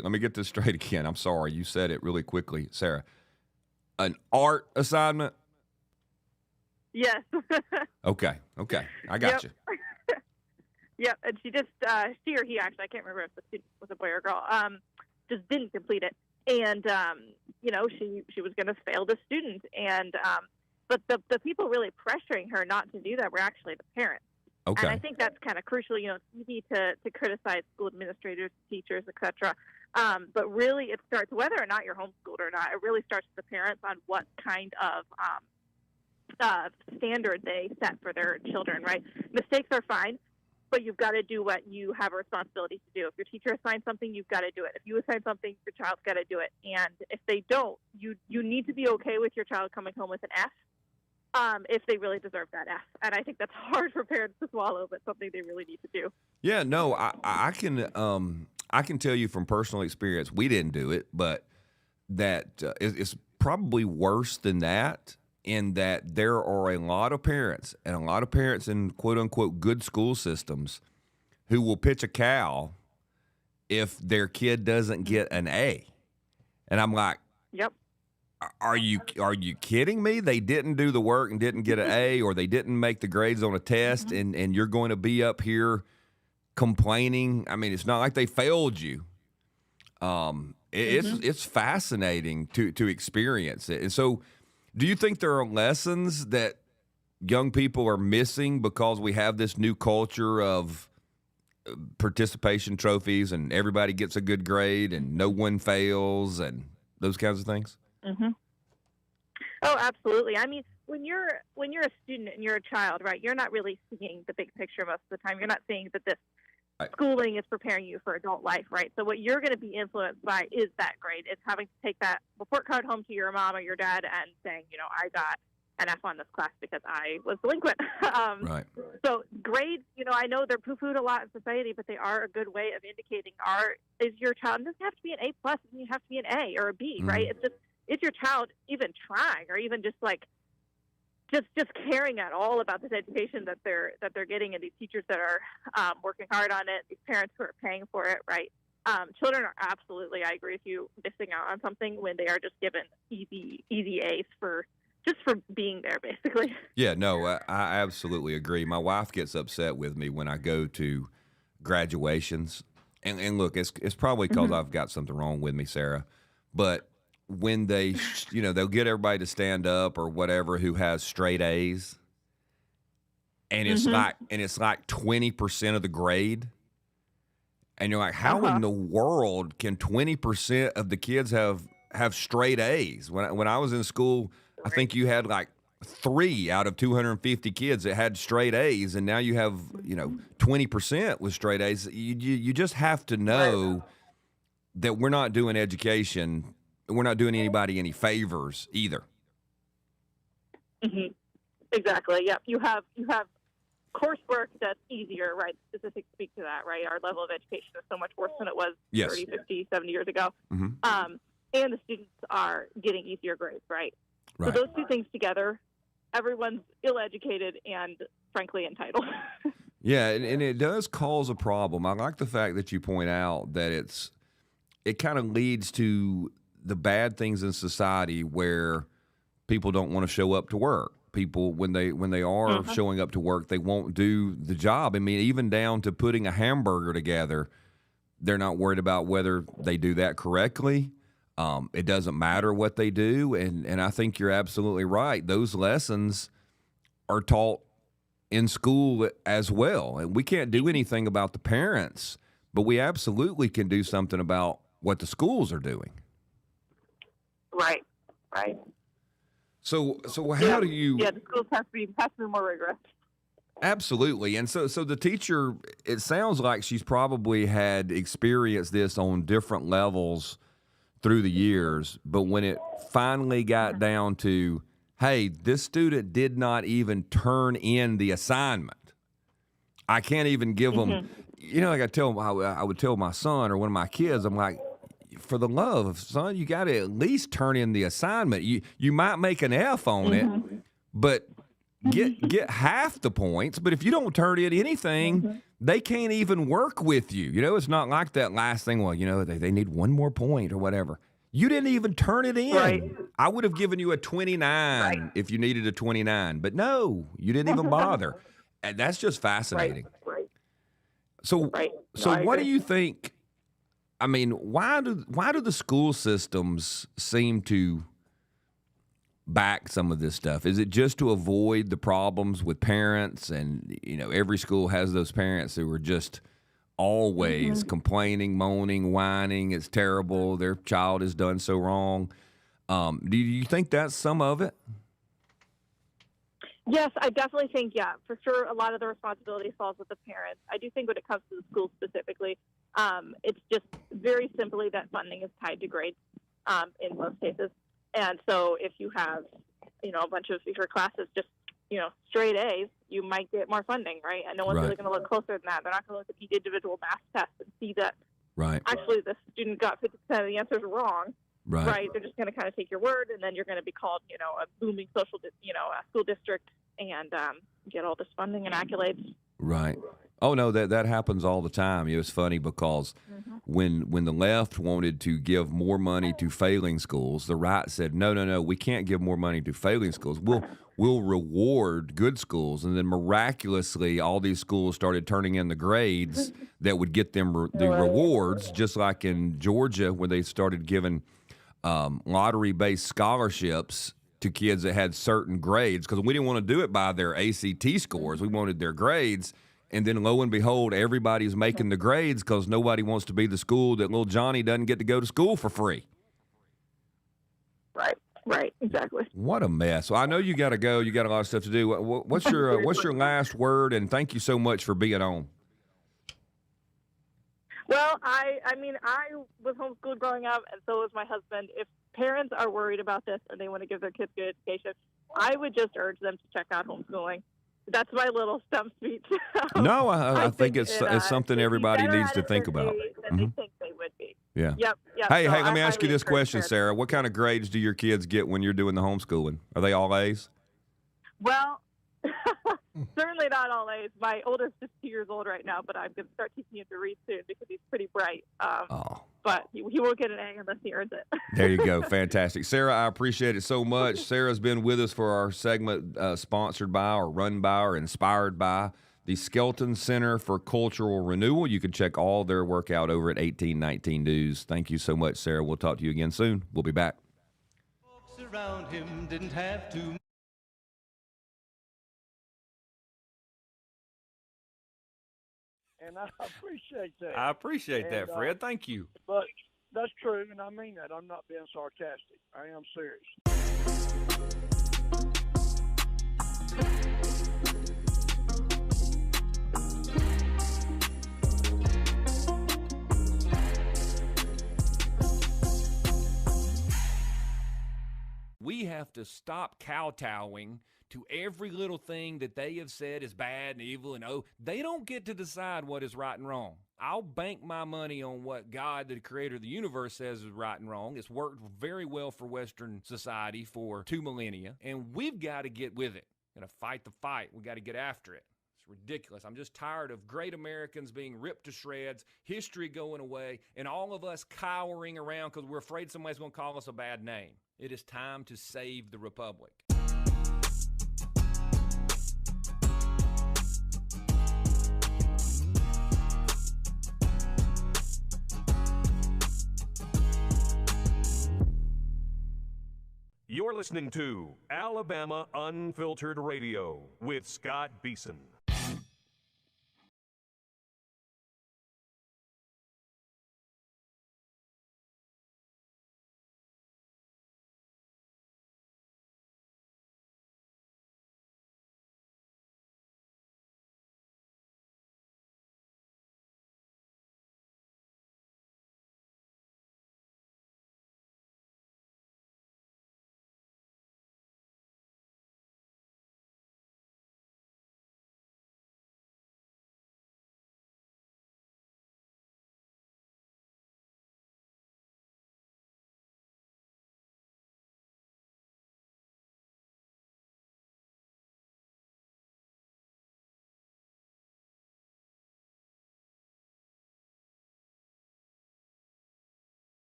Let me get this straight again. I'm sorry. You said it really quickly, Sarah. An art assignment? Yes. Okay. I got you. Yep. And she or he actually, I can't remember if the student was a boy or girl, just didn't complete it. And, she was going to fail the student. And, but the people really pressuring her not to do that were actually the parents. Okay. And I think that's kind of crucial. It's easy to criticize school administrators, teachers, etc. But really, it starts, whether or not you're homeschooled or not, it really starts with the parents on what kind of standard they set for their children, right? Mistakes are fine, but you've got to do what you have a responsibility to do. If your teacher assigns something, you've got to do it. If you assign something, your child's got to do it. And if they don't, you need to be okay with your child coming home with an F. If they really deserve that F. And I think that's hard for parents to swallow, but something they really need to do. Yeah, no, I can tell you from personal experience, we didn't do it, but that it's probably worse than that, in that there are a lot of parents, and a lot of parents in quote-unquote good school systems, who will pitch a cow if their kid doesn't get an A. And I'm like, Yep. Are you kidding me? They didn't do the work and didn't get an A, or they didn't make the grades on a test, and you're going to be up here complaining? I mean, it's not like they failed you. It's fascinating to experience it. And so, do you think there are lessons that young people are missing because we have this new culture of participation trophies and everybody gets a good grade and no one fails and those kinds of things? Mm-hmm. Oh, absolutely. I mean, when you're a student and you're a child, right, you're not really seeing the big picture most of the time. You're not seeing that this schooling is preparing you for adult life, right? So what you're going to be influenced by is that grade. It's having to take that report card home to your mom or your dad and saying, I got an F on this class because I was delinquent. Right. So grades, I know they're poo-pooed a lot in society, but they are a good way of indicating is your child, it doesn't have to be an A+, it doesn't have to be an A or a B, right? It's just, is your child even trying, or even just like, just caring at all about this education that they're getting, and these teachers that are working hard on it, these parents who are paying for it, right? Children are absolutely, I agree with you, missing out on something when they are just given easy A's for being there, basically. Yeah, no, I absolutely agree. My wife gets upset with me when I go to graduations, and look, it's probably because I've got something wrong with me, Sarah, but when they, they'll get everybody to stand up or whatever who has straight A's, and it's like 20% of the grade, and you're like, how in the world can 20% of the kids have straight A's? When I was in school, I think you had like 3 out of 250 kids that had straight A's, and now you have 20% with straight A's. You just have to know that we're not doing education. We're not doing anybody any favors either. Mm-hmm. Exactly. Yep. You have coursework that's easier, right? Statistics speak to that, right? Our level of education is so much worse than it was 30, 50, 70 years ago. Mm-hmm. And the students are getting easier grades, right? So those two things together, everyone's ill-educated and, frankly, entitled. Yeah, and it does cause a problem. I like the fact that you point out that it kind of leads to the bad things in society where people don't want to show up to work. People, when they are showing up to work, they won't do the job. I mean, even down to putting a hamburger together, they're not worried about whether they do that correctly. It doesn't matter what they do, and I think you're absolutely right. Those lessons are taught in school as well, and we can't do anything about the parents, but we absolutely can do something about what the schools are doing. Right. So how do you? Yeah, the schools have to be more rigorous. Absolutely, and so the teacher, it sounds like she's probably had experienced this on different levels through the years, but when it finally got down to, hey, this student did not even turn in the assignment, I can't even give them. Like I would tell my son or one of my kids, I'm like, for the love of son, you got to at least turn in the assignment. You might make an F on it, but get half the points. But if you don't turn in anything, they can't even work with you. It's not like that last thing. Well, they need one more point or whatever. You didn't even turn it in. Right. I would have given you a 29 if you needed a 29, but no, you didn't even bother. And that's just fascinating. Right. So what do you think? I mean, why do the school systems seem to back some of this stuff? Is it just to avoid the problems with parents? And, every school has those parents who are just always complaining, moaning, whining. It's terrible. Their child has done so wrong. Do you think that's some of it? Yes, I definitely think, for sure, a lot of the responsibility falls with the parents. I do think when it comes to the schools specifically, it's just very simply that funding is tied to grades in most cases. And so if you have, a bunch of your classes just, straight A's, you might get more funding, right? And no one's really going to look closer than that. They're not going to look at the individual math tests and see that actually the student got 50% of the answers wrong. Right. They're just going to kind of take your word, and then you're going to be called, a booming a school district, and get all this funding and accolades. Right. Oh no, that happens all the time. It was funny because when the left wanted to give more money to failing schools, the right said, no, we can't give more money to failing schools. We'll reward good schools, and then miraculously, all these schools started turning in the grades that would get them the rewards, just like in Georgia when they started giving lottery-based scholarships to kids that had certain grades, because we didn't want to do it by their ACT scores. We wanted their grades. And then lo and behold, everybody's making the grades because nobody wants to be the school that little Johnny doesn't get to go to school for free. Right, exactly. What a mess. Well, I know you got to go. You got a lot of stuff to do. What's your last word? And thank you so much for being on. Well, I was homeschooled growing up, and so was my husband. If parents are worried about this and they want to give their kids good education, I would just urge them to check out homeschooling. That's my little stump speech. No, I think it's something everybody needs to think about. They think they would be. Yeah. Yep. Hey, so let me ask you this question, parents. Sarah. What kind of grades do your kids get when you're doing the homeschooling? Are they all A's? Well, certainly not all A's. My oldest is 2 years old right now, but I'm going to start teaching him to read soon because he's pretty bright. But he won't get an A unless he earns it. There you go. Fantastic. Sarah, I appreciate it so much. Sarah's been with us for our segment sponsored by or run by or inspired by the Skelton Center for Cultural Renewal. You can check all their work out over at 1819 News. Thank you so much, Sarah. We'll talk to you again soon. We'll be back. Folks around him didn't have to. And I appreciate that. I appreciate that, Fred. Thank you. But that's true, and I mean that. I'm not being sarcastic. I am serious. We have to stop kowtowing to every little thing that they have said is bad and evil, and they don't get to decide what is right and wrong. I'll bank my money on what God, the creator of the universe, says is right and wrong. It's worked very well for Western society for 2 millennia, and we've got to get with it. We've got to fight the fight. We've got to get after it. It's ridiculous. I'm just tired of great Americans being ripped to shreds, history going away, and all of us cowering around because we're afraid somebody's going to call us a bad name. It is time to save the republic. You're listening to Alabama Unfiltered Radio with Scott Beason.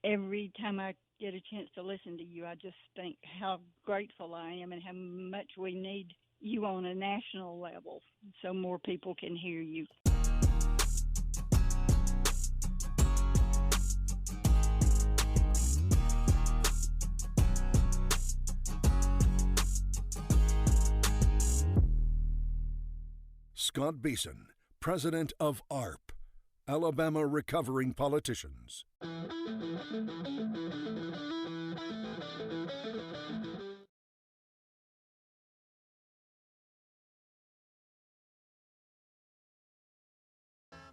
every time I get a chance to listen to you, I just think how grateful I am and how much we need you on a national level so more people can hear you. Scott Beason, president of ARP, Alabama Recovering Politicians.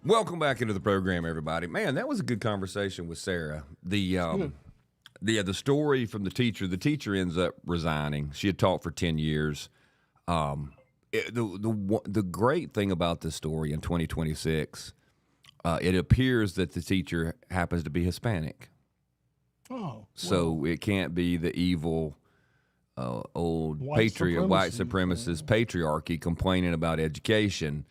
Welcome back into the program, everybody. Man, that was a good conversation with Sarah. The story from the teacher. The teacher ends up resigning. She had taught for 10 years. The great thing about this story in 2026, it appears that the teacher happens to be Hispanic. Oh, so it can't be the evil old white supremacist patriarchy complaining about education.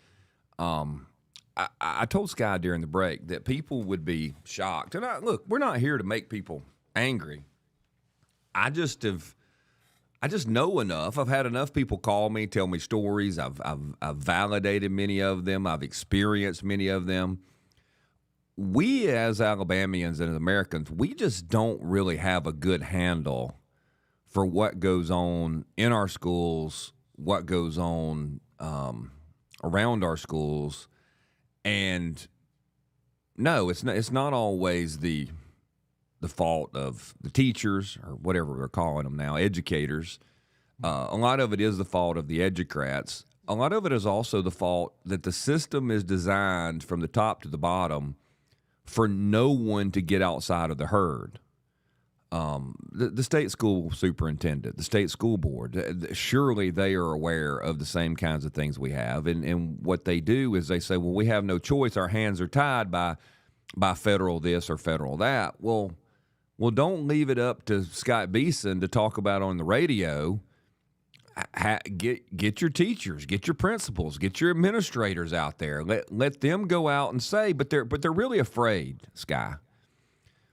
I told Sky during the break that people would be shocked. And look, we're not here to make people angry. I just know enough. I've had enough people call me, tell me stories. I've validated many of them. I've experienced many of them. We as Alabamians and as Americans, we just don't really have a good handle for what goes on in our schools, what goes on around our schools. And no, it's not always the fault of the teachers or whatever they're calling them now, educators. A lot of it is the fault of the educrats. A lot of it is also the fault that the system is designed from the top to the bottom for no one to get outside of the herd. The state school superintendent, the state school board, surely they are aware of the same kinds of things we have. And what they do is they say, well, we have no choice. Our hands are tied by federal this or federal that. Well, don't leave it up to Scott Beason to talk about on the radio. Get your teachers, get your principals, get your administrators out there. Let them go out and say, but they're really afraid, Sky,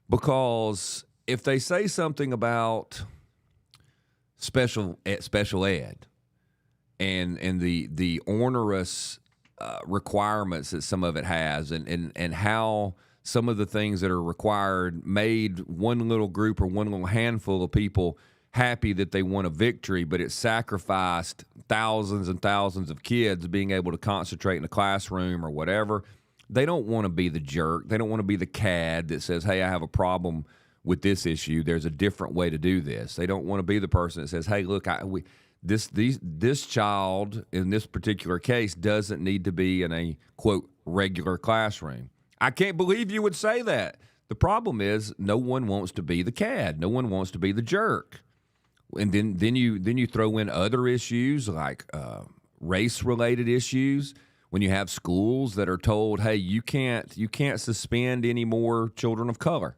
because if they say something about special ed and the onerous requirements that some of it has, and how some of the things that are required made one little group or one little handful of people happy that they won a victory, but it sacrificed thousands and thousands of kids being able to concentrate in the classroom or whatever. They don't want to be the jerk. They don't want to be the cad that says, hey, I have a problem with this issue. There's a different way to do this. They don't want to be the person that says, hey, look, this child in this particular case doesn't need to be in a, quote, regular classroom. I can't believe you would say that. The problem is no one wants to be the cad. No one wants to be the jerk. And then you throw in other issues like race-related issues. When you have schools that are told, hey, you can't suspend any more children of color.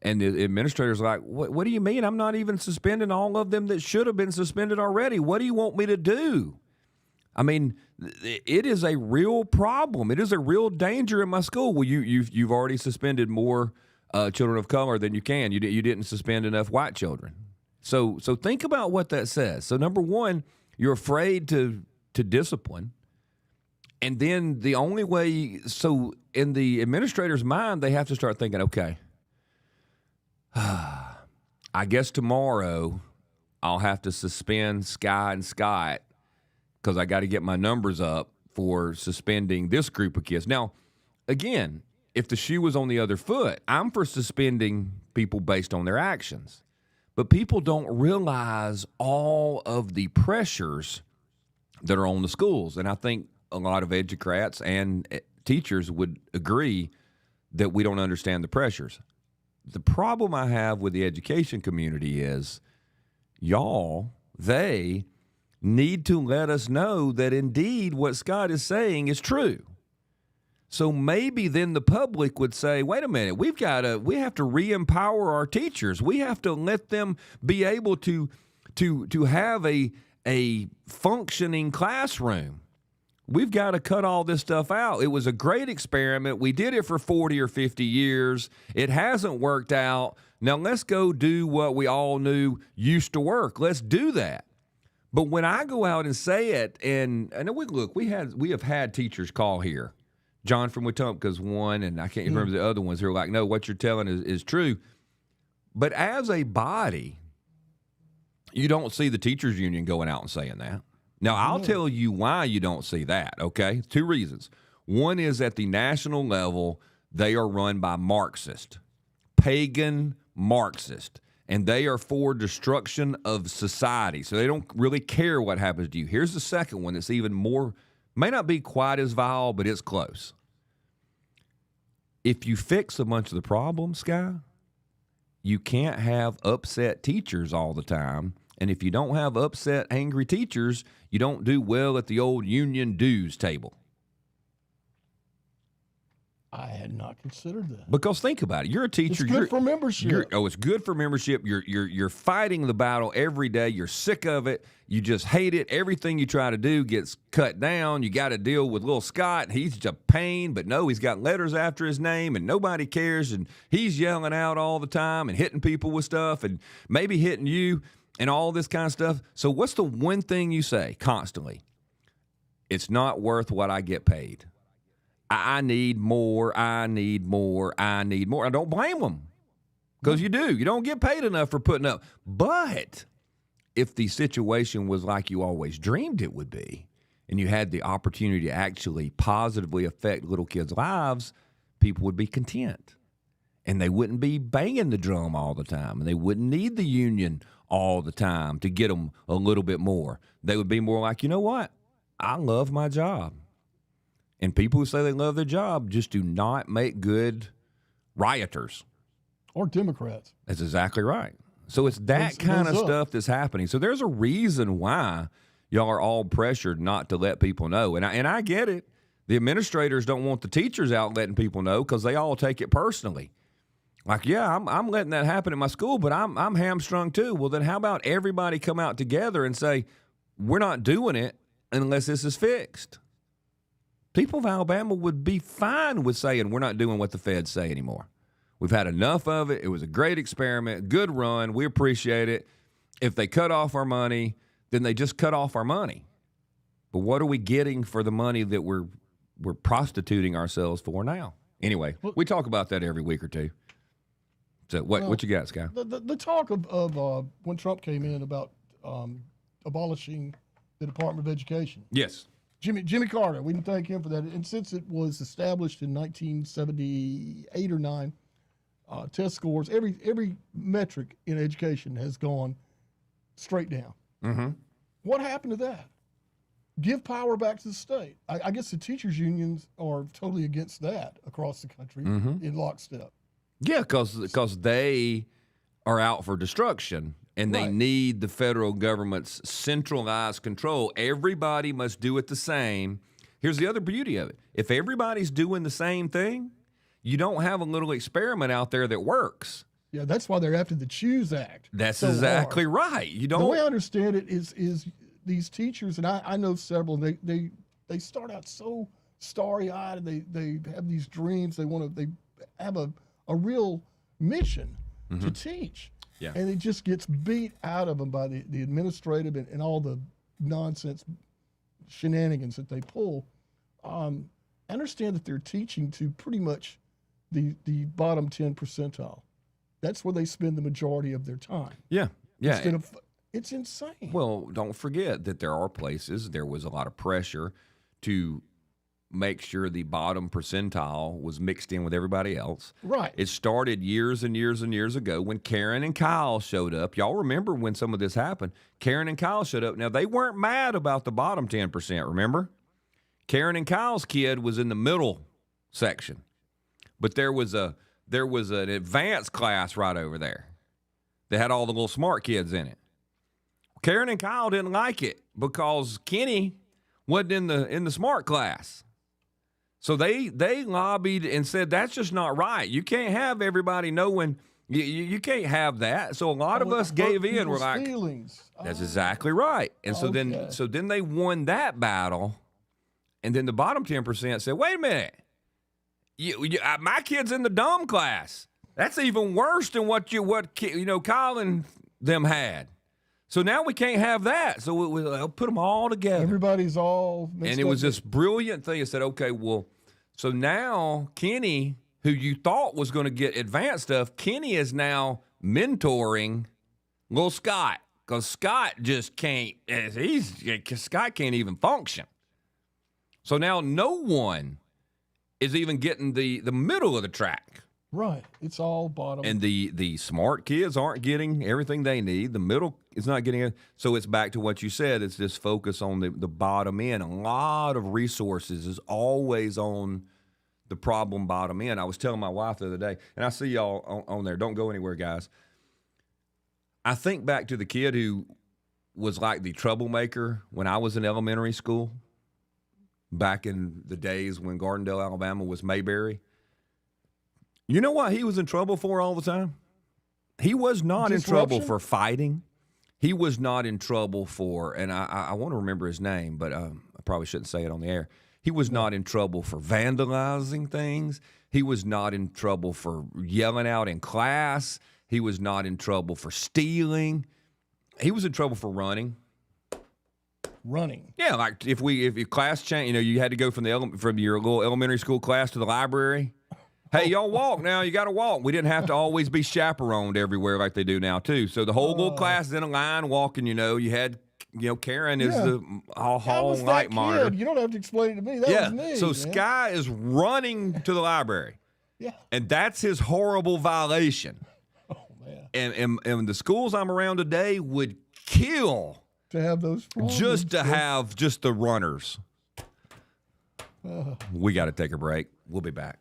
And the administrator's like, what do you mean? I'm not even suspending all of them that should have been suspended already. What do you want me to do? I mean, it is a real problem. It is a real danger in my school. Well, you've already suspended more children of color than you can. You didn't suspend enough white children. So think about what that says. So number one, you're afraid to discipline. And then the only way, so in the administrator's mind, they have to start thinking, okay, I guess tomorrow I'll have to suspend Sky and Scott because I got to get my numbers up for suspending this group of kids. Now, again, if the shoe was on the other foot, I'm for suspending people based on their actions. But people don't realize all of the pressures that are on the schools. And I think a lot of educrats and teachers would agree that we don't understand the pressures. The problem I have with the education community is they need to let us know that indeed what Scott is saying is true. So maybe then the public would say, wait a minute, we have to re-empower our teachers. We have to let them be able to have a functioning classroom. We've got to cut all this stuff out. It was a great experiment. We did it for 40 or 50 years. It hasn't worked out. Now let's go do what we all knew used to work. Let's do that. But when I go out and say it, and we have had teachers call here. John from Wetumpka's one, and I can't remember the other ones who are like, no, what you're telling is true. But as a body, you don't see the teachers union going out and saying that. Now, I'll tell you why you don't see that, okay? 2 reasons. One is at the national level, they are run by Marxist, pagan Marxist, and they are for destruction of society. So they don't really care what happens to you. Here's the second one that's even more, may not be quite as vile, but it's close. If you fix a bunch of the problems, Sky, you can't have upset teachers all the time. And if you don't have upset, angry teachers, you don't do well at the old union dues table. I had not considered that. Because think about it. You're a teacher. It's good for membership. It's good for membership. You're fighting the battle every day. You're sick of it. You just hate it. Everything you try to do gets cut down. You got to deal with little Scott. He's a pain, but no, he's got letters after his name, and nobody cares. And he's yelling out all the time and hitting people with stuff and maybe hitting you and all this kind of stuff. So what's the one thing you say constantly? It's not worth what I get paid. I need more, I need more, I need more. I don't blame them because you do. You don't get paid enough for putting up. But if the situation was like you always dreamed it would be and you had the opportunity to actually positively affect little kids' lives, people would be content. And they wouldn't be banging the drum all the time. And they wouldn't need the union all the time to get them a little bit more. They would be more like, you know what? I love my job. And people who say they love their job just do not make good rioters. Or Democrats. That's exactly right. So it's that kind of stuff that's happening. So there's a reason why y'all are all pressured not to let people know. And I get it. The administrators don't want the teachers out letting people know because they all take it personally. Like, yeah, I'm letting that happen at my school, but I'm hamstrung too. Well, then how about everybody come out together and say, we're not doing it unless this is fixed? People of Alabama would be fine with saying we're not doing what the feds say anymore. We've had enough of it. It was a great experiment, good run. We appreciate it. If they cut off our money, then they just cut off our money. But what are we getting for the money that we're prostituting ourselves for now? Anyway, we talk about that every week or two. So what you got, Sky? The talk of when Trump came in about abolishing the Department of Education. Yes. Jimmy Carter, we can thank him for that. And since it was established in 1978 or 9, test scores, every metric in education has gone straight down. Mm-hmm. What happened to that? Give power back to the state. I guess the teachers' unions are totally against that across the country in lockstep. Yeah, because they are out for destruction. And they need the federal government's centralized control. Everybody must do it the same. Here's the other beauty of it. If everybody's doing the same thing, you don't have a little experiment out there that works. Yeah, that's why they're after the Choose Act. That's so exactly right. You don't. The way I understand it is these teachers, and I know several, they start out so starry-eyed, and they have these dreams. They have a real mission to teach. Yeah. And it just gets beat out of them by the administrative and all the nonsense shenanigans that they pull. I understand that they're teaching to pretty much the bottom 10 percentile. That's where they spend the majority of their time. Yeah. Yeah. It's insane. Well, don't forget that there are places, there was a lot of pressure to make sure the bottom percentile was mixed in with everybody else. Right. It started years and years and years ago when Karen and Kyle showed up. Y'all remember when some of this happened? Karen and Kyle showed up. Now, they weren't mad about the bottom 10%, remember? Karen and Kyle's kid was in the middle section. But there was an advanced class right over there that had all the little smart kids in it. Karen and Kyle didn't like it because Kenny wasn't in the smart class. So they lobbied and said, that's just not right. You can't have everybody knowing. You can't have that. So a lot of us gave in. We're like, feelings. That's exactly right. And so then they won that battle. And then the bottom 10% said, wait a minute, my kid's in the dumb class. That's even worse than what Kyle and them had. So now we can't have that. So we'll put them all together. Everybody's all mixed and it up. was this brilliant thing. It said, okay, well, so now Kenny, who you thought was going to get advanced stuff, Kenny is now mentoring little Scott, because Scott just can't. Scott can't even function. So now no one is even getting the middle of the track. Right. It's all bottom. And the smart kids aren't getting everything they need. The middle is not getting it. So it's back to what you said. It's this focus on the bottom end. A lot of resources is always on the problem bottom end. I was telling my wife the other day, and I see y'all on there. Don't go anywhere, guys. I think back to the kid who was like the troublemaker when I was in elementary school, back in the days when Gardendale, Alabama was Mayberry. You know what he was in trouble for all the time? He was not in trouble for fighting. He was not in trouble for, and I want to remember his name, but I probably shouldn't say it on the air. He was not in trouble for vandalizing things. He was not in trouble for yelling out in class. He was not in trouble for stealing. He was in trouble for running. Running. Yeah, like if your class changed, you had to go from your little elementary school class to the library. Hey, y'all walk now. You got to walk. We didn't have to always be chaperoned everywhere like they do now, too. So the whole little class is in a line walking, You had, Karen is the hall light monitor. You don't have to explain it to me. That was me. So Sky is running to the library. Yeah. And that's his horrible violation. Oh, man. And the schools I'm around today would kill to have those problems. Just to have just the runners. We got to take a break. We'll be back.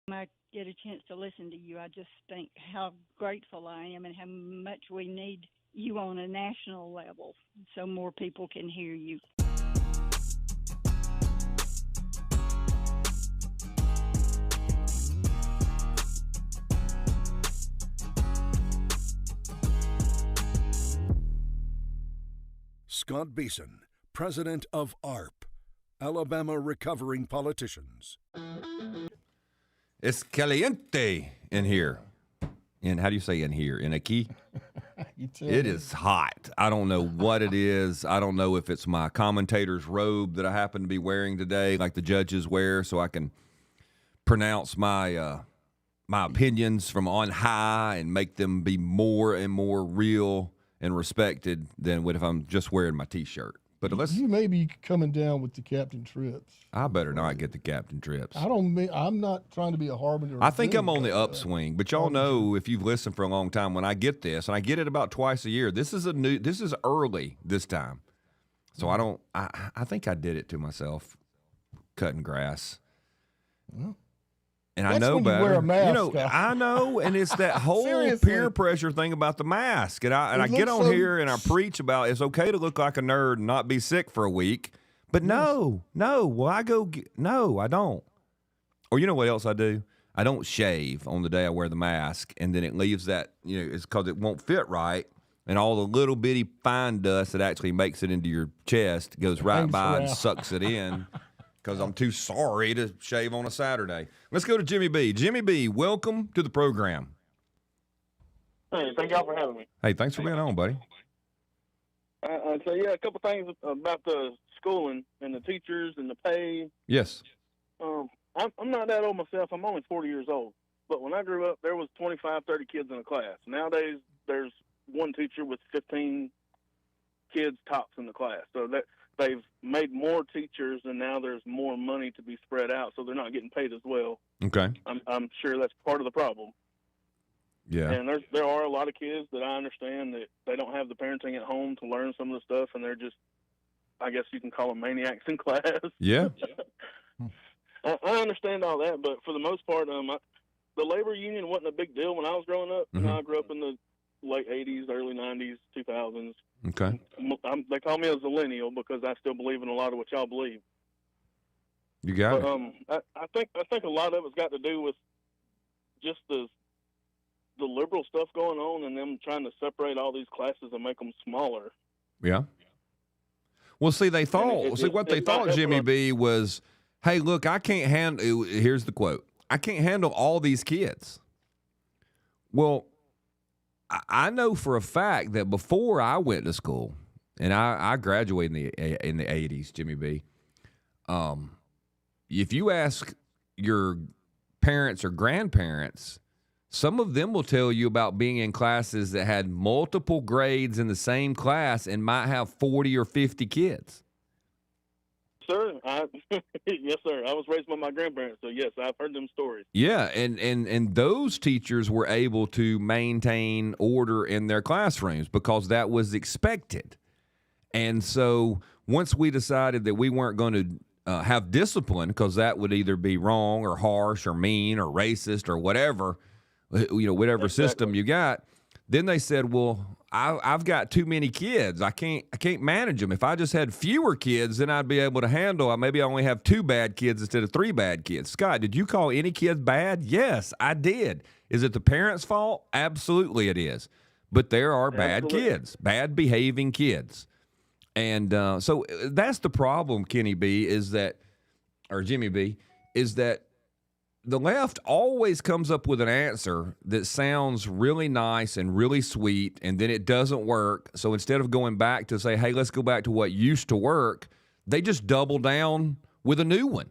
I get a chance to listen to you, I just think how grateful I am and how much we need you on a national level so more people can hear you. Scott Beason, president of ARP, Alabama Recovering Politicians. It's caliente in here. How do you say in here? In a key? It is hot. I don't know what it is. I don't know if it's my commentator's robe that I happen to be wearing today, like the judges wear, so I can pronounce my my opinions from on high and make them be more and more real and respected than what if I'm just wearing my T-shirt. But you may be coming down with the captain trips. I better not get the captain trips. I'm not trying to be a harbinger. I think I'm on the upswing, but y'all know if you've listened for a long time, when I get this, and I get it about twice a year. This is early this time, so I think I did it to myself, cutting grass. Well, and I know better. Wear a mask, I know, and it's that whole peer pressure thing about the mask. And I get on here and I preach about it's okay to look like a nerd and not be sick for a week. But no. Well, I don't. Or you know what else I do? I don't shave on the day I wear the mask, and then it leaves that, it's because it won't fit right, and all the little bitty fine dust that actually makes it into your chest goes right by and sucks it in. Because I'm too sorry to shave on a Saturday. Let's go to Jimmy B. Jimmy B, welcome to the program. Hey, thank y'all for having me. Hey, thanks for being on, buddy. So, a couple things about the schooling and the teachers and the pay. Yes. I'm not that old myself. I'm only 40 years old. But when I grew up, there was 25, 30 kids in a class. Nowadays, there's one teacher with 15 kids tops in the class. So they've made more teachers, and now there's more money to be spread out, so they're not getting paid as well. Okay. I'm sure that's part of the problem. Yeah. And there are a lot of kids that I understand that they don't have the parenting at home to learn some of the stuff, and they're just, I guess you can call them maniacs in class. Yeah. I understand all that, but for the most part, the labor union wasn't a big deal when I was growing up. Mm-hmm. I grew up in the late 80s, early 90s, 2000s. Okay. They call me a zillennial because I still believe in a lot of what y'all believe. You got it. I think a lot of it's got to do with just the liberal stuff going on and them trying to separate all these classes and make them smaller. Yeah. Well, see, they thought. What they thought, Jimmy B, was, hey, look, I can't handle. Here's the quote: I can't handle all these kids. Well, I know for a fact that before I went to school, and I graduated in the 80s, Jimmy B, if you ask your parents or grandparents, some of them will tell you about being in classes that had multiple grades in the same class and might have 40 or 50 kids. Sir, yes, sir. I was raised by my grandparents, so yes, I've heard them stories. Yeah, and those teachers were able to maintain order in their classrooms because that was expected. And so once we decided that we weren't going to have discipline because that would either be wrong or harsh or mean or racist or whatever, whatever system you got, then they said, well, I've got too many kids. I can't manage them. If I just had fewer kids, then I'd be able to handle. Maybe I only have 2 bad kids instead of 3 bad kids. Scott, did you call any kids bad? Yes, I did. Is it the parents' fault? Absolutely it is. But there are bad kids, bad behaving kids. And so that's the problem, Kenny B, or Jimmy B, is that the left always comes up with an answer that sounds really nice and really sweet, and then it doesn't work. So instead of going back to say, hey, let's go back to what used to work, they just double down with a new one.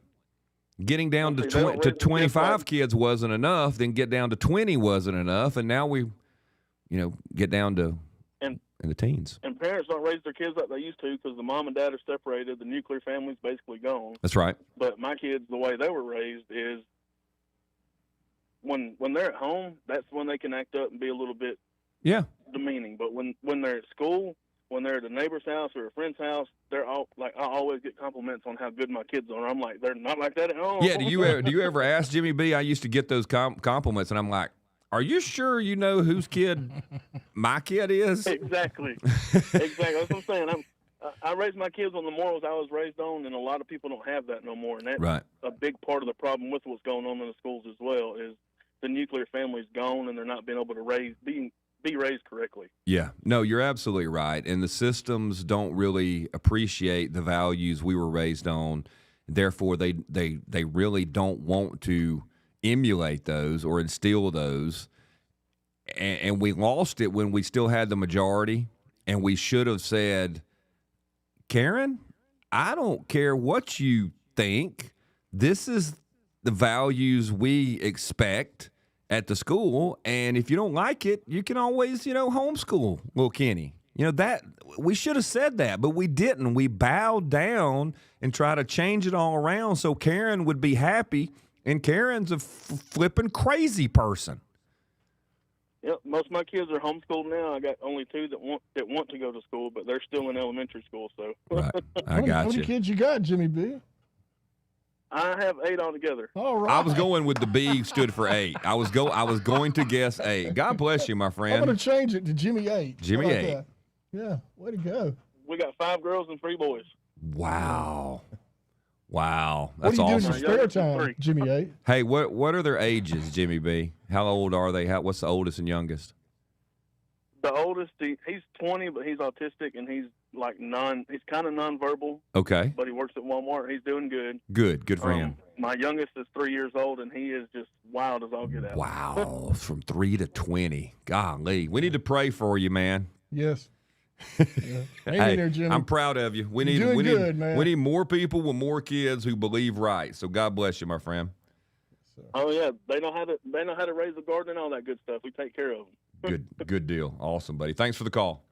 Getting down to 25 kids wasn't enough, then get down to 20 wasn't enough, and now we, get down to in the teens. And parents don't raise their kids like they used to because the mom and dad are separated. The nuclear family's basically gone. That's right. But my kids, the way they were raised is when they're at home, that's when they can act up and be a little bit demeaning. But when they're at school, when they're at a neighbor's house or a friend's house, they're all like, I always get compliments on how good my kids are. I'm like, they're not like that at home. Yeah. Do you ever ask Jimmy B? I used to get those compliments, and I'm like, are you sure you know whose kid my kid is? Exactly. Exactly. That's what I'm saying. I raised my kids on the morals I was raised on, and a lot of people don't have that no more. And that's right. a big part of the problem with what's going on in the schools as well, is the nuclear family's gone, and they're not being able to be raised correctly. Yeah. No, you're absolutely right. And the systems don't really appreciate the values we were raised on. Therefore, they really don't want to emulate those or instill those. And we lost it when we still had the majority, and we should have said, Karen, I don't care what you think. This is the values we expect at the school, and if you don't like it, you can always, homeschool little Kenny. That we should have said that, but we didn't. We bowed down and tried to change it all around so Karen would be happy, and Karen's a flipping crazy person. Yep, most of my kids are homeschooled now. I got only 2 that want to go to school, but they're still in elementary school. So right, How many kids you got, Jimmy B? I have 8 altogether. All right. I was going with the B stood for 8. I was going to guess 8. God bless you, my friend. I'm going to change it to Jimmy 8. Jimmy 8. That? Yeah, way to go. We got 5 girls and 3 boys. Wow. That's what do you awesome. do in your spare time, Jimmy 8? Hey, what are their ages, Jimmy B? How old are they? What's the oldest and youngest? The oldest, he's 20, but he's autistic, and he's like he's kind of nonverbal. Okay. But he works at Walmart. He's doing good. Good for him. My youngest is 3 years old, and he is just wild as all get out. Wow, from 3 to 20. Golly, we need to pray for you, man. Yes. Yeah. Hang in there, Jimmy. I'm proud of you. We need more people with more kids who believe right. So God bless you, my friend. Oh yeah, they know how to raise a garden and all that good stuff. We take care of them. Good deal. Awesome, buddy. Thanks for the call.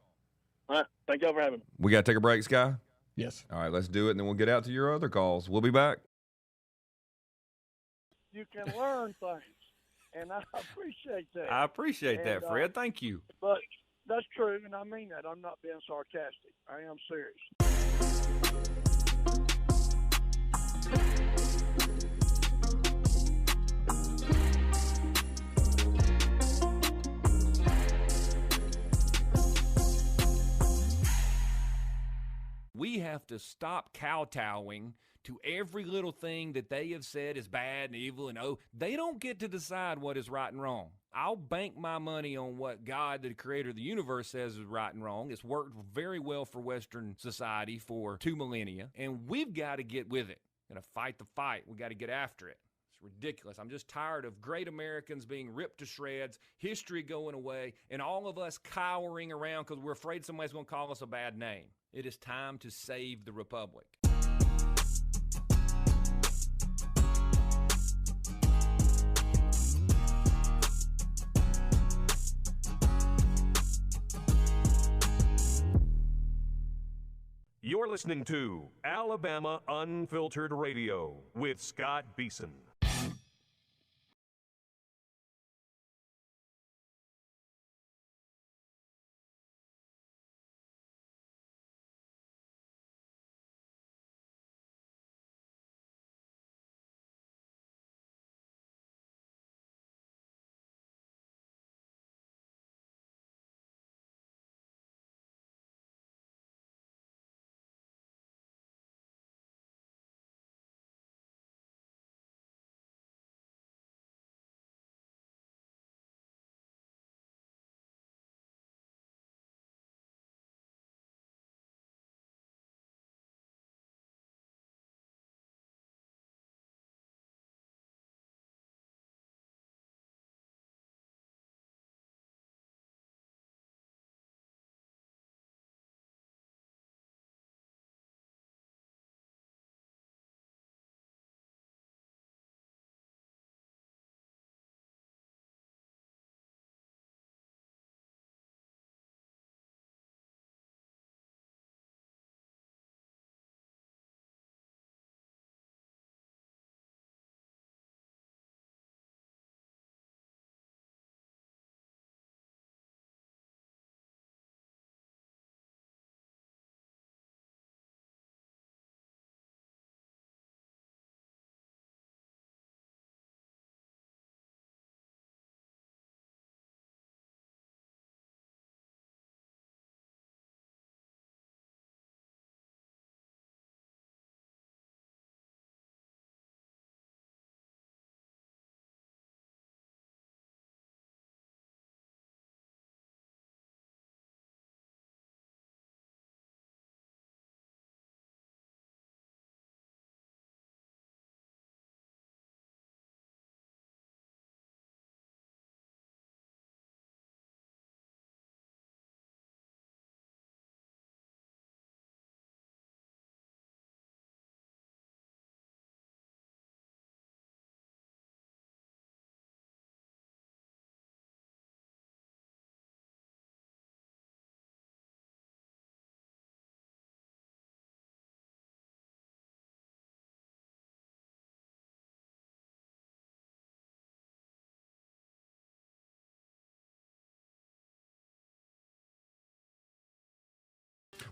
All right, thank y'all for having me. We got to take a break, Sky? Yes. All right, let's do it, and then we'll get out to your other calls. We'll be back. You can learn things, and I appreciate that. I appreciate that, Fred. Thank you. But that's true, and I mean that. I'm not being sarcastic. I am serious. We have to stop kowtowing to every little thing that they have said is bad and evil, and they don't get to decide what is right and wrong. I'll bank my money on what God, the creator of the universe, says is right and wrong. It's worked very well for Western society for 2 millennia, and we've got to get with it. We're going to fight the fight. We've got to get after it. It's ridiculous. I'm just tired of great Americans being ripped to shreds, history going away, and all of us cowering around because we're afraid somebody's going to call us a bad name. It is time to save the republic. You're listening to Alabama Unfiltered Radio with Scott Beason.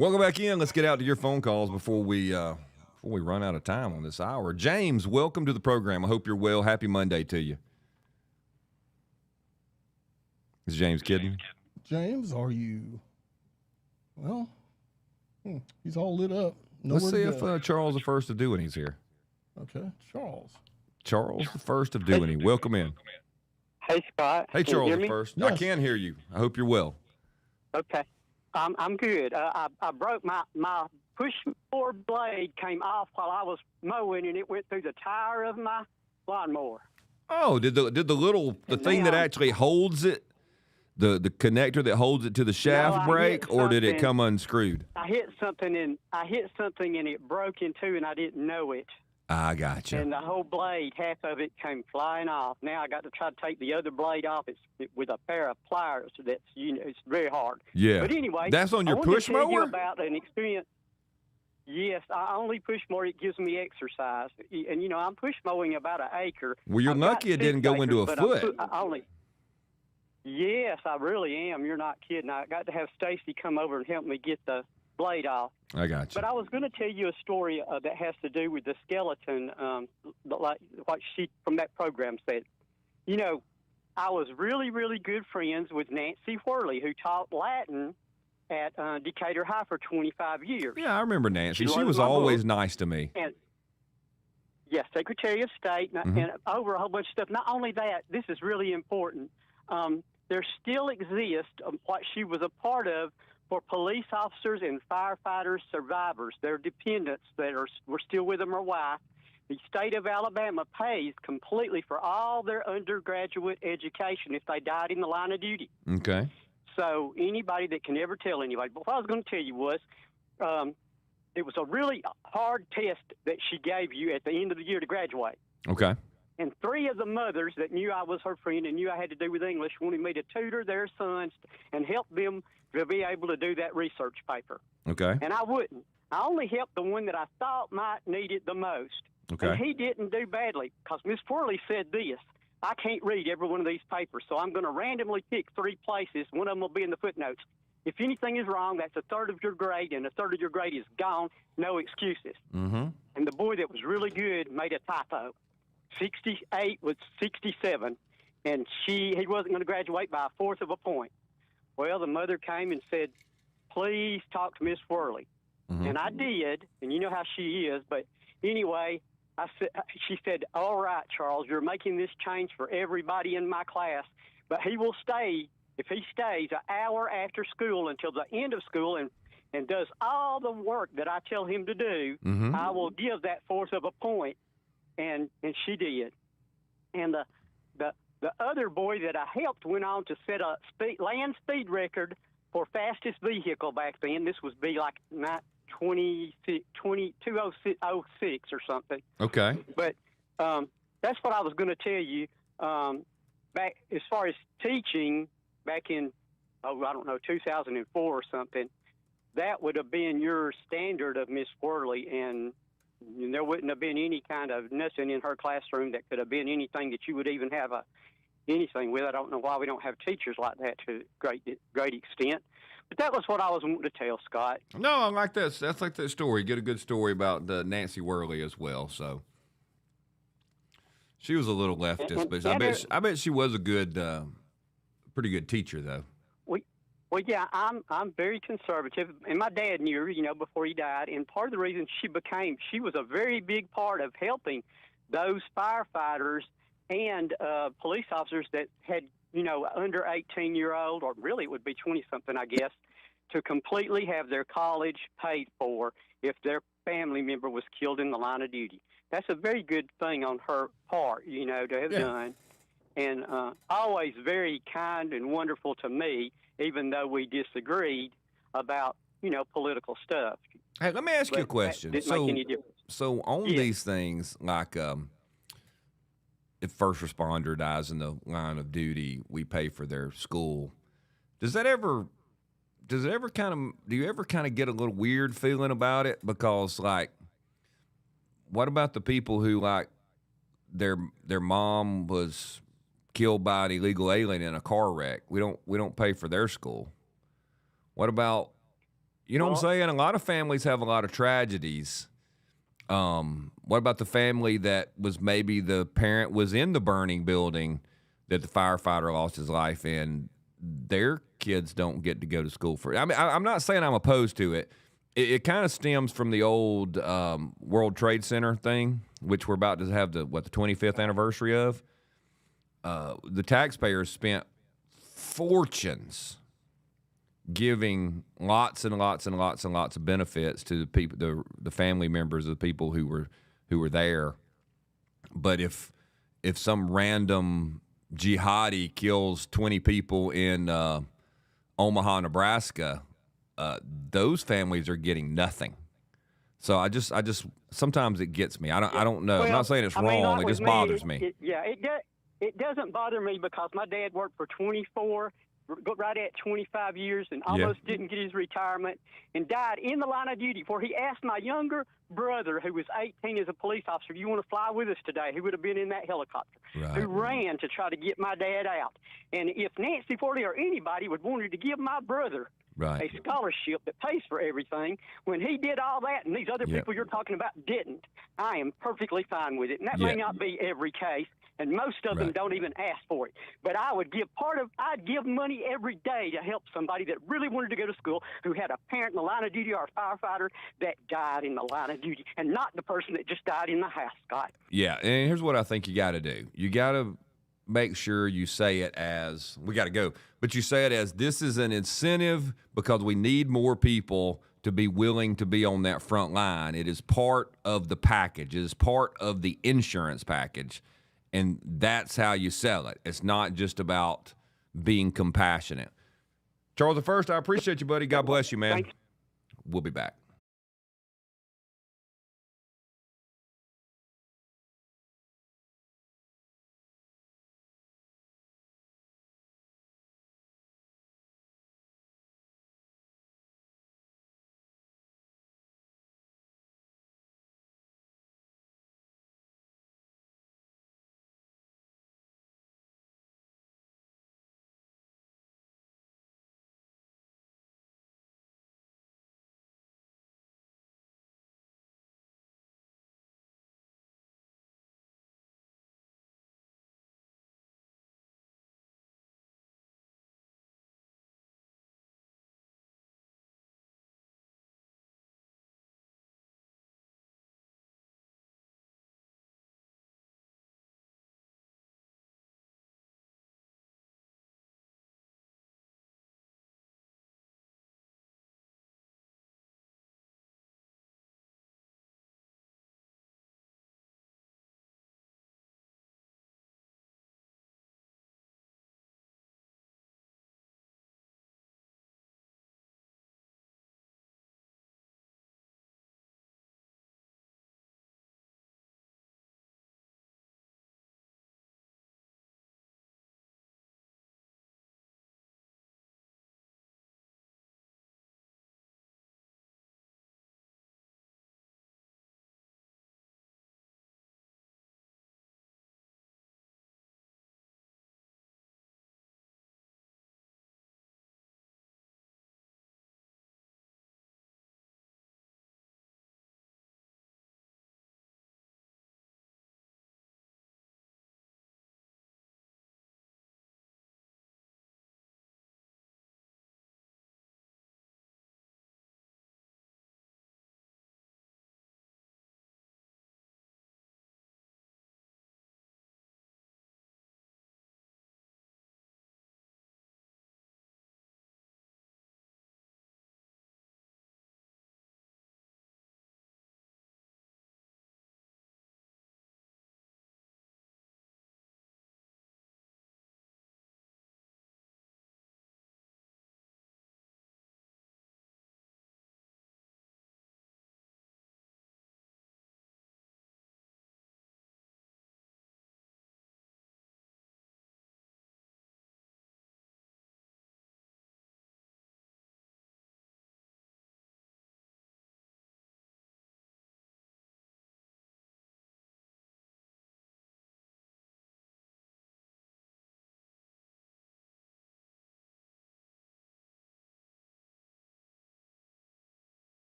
Welcome back in. Let's get out to your phone calls before we run out of time on this hour. James, welcome to the program. I hope you're well. Happy Monday to you. Is James kidding? James, are you? Well, he's all lit up. Let's see if Charles the first of Doing here. Okay, Charles. Charles the first of Doing. Welcome in. Hey, Scott. Hey, Can you Charles hear the me? first. Yes. I can hear you. I hope you're well. Okay. I'm good. I broke my push mower blade came off while I was mowing, and it went through the tire of my lawnmower. Oh, did the thing that actually holds it, the connector that holds it to the shaft break, or did it come unscrewed? I hit something and it broke in two, and I didn't know it. I got you. And the whole blade, half of it came flying off. Now I got to try to take the other blade off. It's with a pair of pliers. That's it's very hard. Yeah. But anyway, that's on your push I wanted to tell you mower? about an experience. Yes, I only push mower. It gives me exercise, and I'm push mowing about an acre. Well, you're I've got lucky it 6 didn't go acres, into a but foot. Yes, I really am. You're not kidding. I got to have Stacy come over and help me get the blade off. I got you. But I was going to tell you a story that has to do with the skeleton, like what she from that program said. I was really, really good friends with Nancy Whirley, who taught Latin at Decatur High for 25 years. Yeah, I remember Nancy. She wrote was my always book. nice to me. And yes, Secretary of State, and over a whole bunch of stuff. Not only that, this is really important. There still exists what she was a part of for police officers and firefighters survivors, their dependents that were still with them or wife. The state of Alabama pays completely for all their undergraduate education if they died in the line of duty. Okay. So anybody that can ever tell anybody. But what I was going to tell you was it was a really hard test that she gave you at the end of the year to graduate. Okay. And 3 of the mothers that knew I was her friend and knew I had to do with English wanted me to tutor their sons and help them to be able to do that research paper. Okay. And I wouldn't. I only helped the one that I thought might need it the most. Okay. And he didn't do badly because Miss Forley said this: I can't read every one of these papers, so I'm going to randomly pick 3 places. One of them will be in the footnotes. If anything is wrong, that's a third of your grade, and a third of your grade is gone. No excuses. Mm-hmm. And the boy that was really good made a typo. 68 was 67, and he wasn't going to graduate by a 1/4 of a point. Well, the mother came and said, please talk to Miss Worley. Mm-hmm. And I did, and you know how she is. But anyway, she said, all right, Charles, you're making this change for everybody in my class, but he will stay, if he stays, an hour after school until the end of school and does all the work that I tell him to do, Mm-hmm. I will give that 1/4 of a point. And she did. And the other boy that I helped went on to set a land speed record for fastest vehicle back then. This was like 2206 or something. Okay. But that's what I was going to tell you. Back as far as teaching, back in, 2004 or something, that would have been your standard of Miss Worley, and there wouldn't have been any kind of nothing in her classroom that could have been anything that you would even have anything with. I don't know why we don't have teachers like that to great extent. But that was what I was wanting to tell, Scott. No, I like that. That's like that story. Get a good story about Nancy Worley as well. So she was a little leftist, but I bet she was a good, pretty good teacher though. Well, yeah, I'm very conservative, and my dad knew her, before he died. And part of the reason she was a very big part of helping those firefighters and police officers that had, under 18-year-old, or really it would be 20-something, I guess, to completely have their college paid for if their family member was killed in the line of duty. That's a very good thing on her part, to have done. And always very kind and wonderful to me, even though we disagreed about, political stuff. Hey, let me ask you a question. Didn't make any difference. So on these things, like if first responder dies in the line of duty, we pay for their school. Do you ever kind of get a little weird feeling about it? Because what about the people who their mom was killed by an illegal alien in a car wreck? We don't pay for their school. What about, You know what I'm saying? A lot of families have a lot of tragedies. What about the family that was maybe the parent was in the burning building that the firefighter lost his life in? Their kids don't get to go to school for it. I mean, I'm not saying I'm opposed to it. It kind of stems from the old World Trade Center thing, which we're about to have the 25th anniversary of. The taxpayers spent fortunes giving lots and lots and lots and lots of benefits to the people, the family members of the people who were there. But if some random jihadi kills 20 people in Omaha, Nebraska, those families are getting nothing. So I just sometimes it gets me. I don't know. Well, I'm not saying it's I mean, wrong. like It just with bothers me. It doesn't bother me because my dad worked for 24, right at 25 years, and almost didn't get his retirement, and died in the line of duty where he asked my younger brother, who was 18 as a police officer, "Do you want to fly with us today?" He would have been in that helicopter. Right. Who ran to try to get my dad out. And if Nancy Forley or anybody would wanted to give my brother a scholarship that pays for everything, when he did all that and these other people you're talking about didn't, I am perfectly fine with it. And that may not be every case, and most of them don't even ask for it. But I would give I'd give money every day to help somebody that really wanted to go to school, who had a parent in the line of duty or a firefighter that died in the line of duty, and not the person that just died in the house, Scott. Yeah, and here's what I think you got to do. You got to make sure you say it as, we got to go, but you say it as, this is an incentive because we need more people to be willing to be on that front line. It is part of the package. It is part of the insurance package. And that's how you sell it. It's not just about being compassionate. Charles I, I appreciate you, buddy. God bless you, man. Thanks. We'll be back.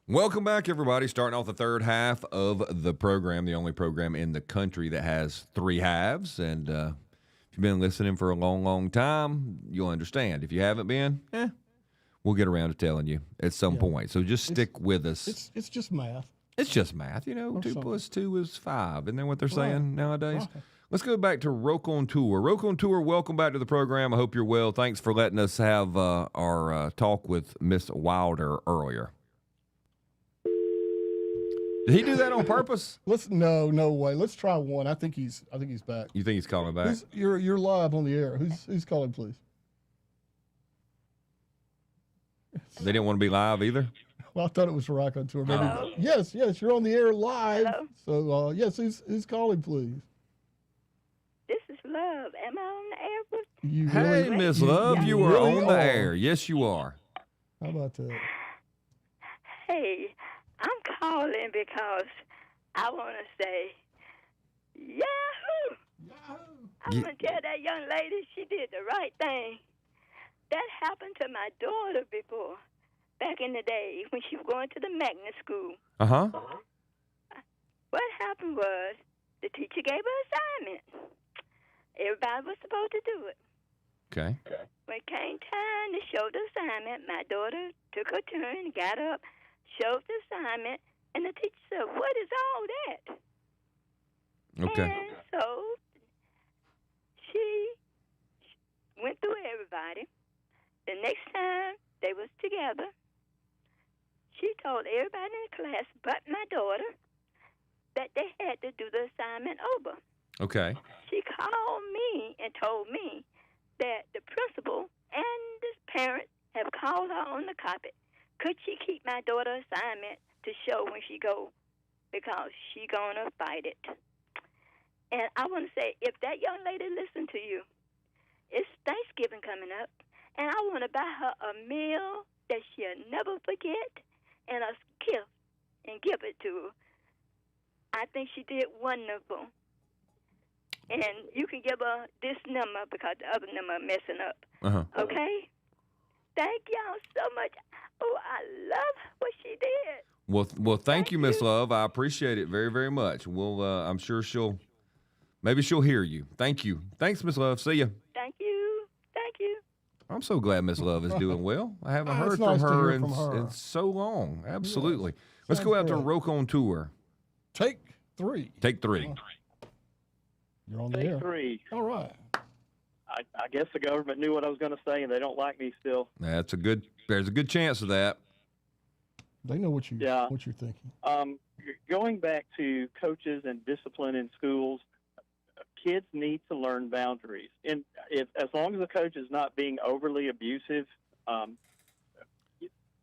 Welcome back, everybody. Starting off the third half of the program, the only program in the country that has three halves. And if you've been listening for a long, long time, you'll understand. If you haven't been, we'll get around to telling you at some point. So just stick with us. It's just math. It's just math. You know, 2 + 2 is 5. Isn't that what they're saying nowadays? Right. Let's go back to Roque on Tour. Roque on Tour, welcome back to the program. I hope you're well. Thanks for letting us have our talk with Miss Wilder earlier. Did he do that on purpose? No way. Let's try one. I think he's back. You think he's calling back? You're live on the air. Who's calling, please? They didn't want to be live either? Well, I thought it was Roque on Tour. Maybe. Yes, you're on the air live. Hello? So yes, who's calling, please? This is Love. Am I on the air with you? Hey, Miss Love, you are on the air. Yes, you are. How about that? Hey, I'm calling because I want to say, Yahoo! I'm going to tell that young lady she did the right thing. That happened to my daughter before, back in the day when she was going to the magnet school. Uh-huh. What happened was the teacher gave her an assignment. Everybody was supposed to do it. Okay. When it came time to show the assignment, my daughter took her turn, got up, showed the assignment, and the teacher said, "What is all that?" Okay. And so she went through everybody. The next time they was together, she told everybody in the class but my daughter that they had to do the assignment over. Okay. She called me and told me that the principal and the parents have called her on the carpet. Could she keep my daughter's assignment to show when she go? Because she gonna fight it. And I want to say, if that young lady listened to you, it's Thanksgiving coming up, and I want to buy her a meal that she'll never forget and a gift and give it to her. I think she did wonderful. And you can give her this number because the other number messing up. Uh-huh. Okay? Thank y'all so much. Oh, I love what she did. Well, thank you, Miss Love. I appreciate it very, very much. We'll, I'm sure she'll hear you. Thank you. Thanks, Miss Love. See you. Thank you. Thank you. I'm so glad Miss Love is doing well. I haven't heard from her in so long. Absolutely. Yes. Let's go out to Roque on Tour. Take 3. Take 3. You're on the air. Take 3. All right. I guess the government knew what I was going to say, and they don't like me still. There's a good chance of that. They know what you're thinking. Going back to coaches and discipline in schools, kids need to learn boundaries. And as long as the coach is not being overly abusive,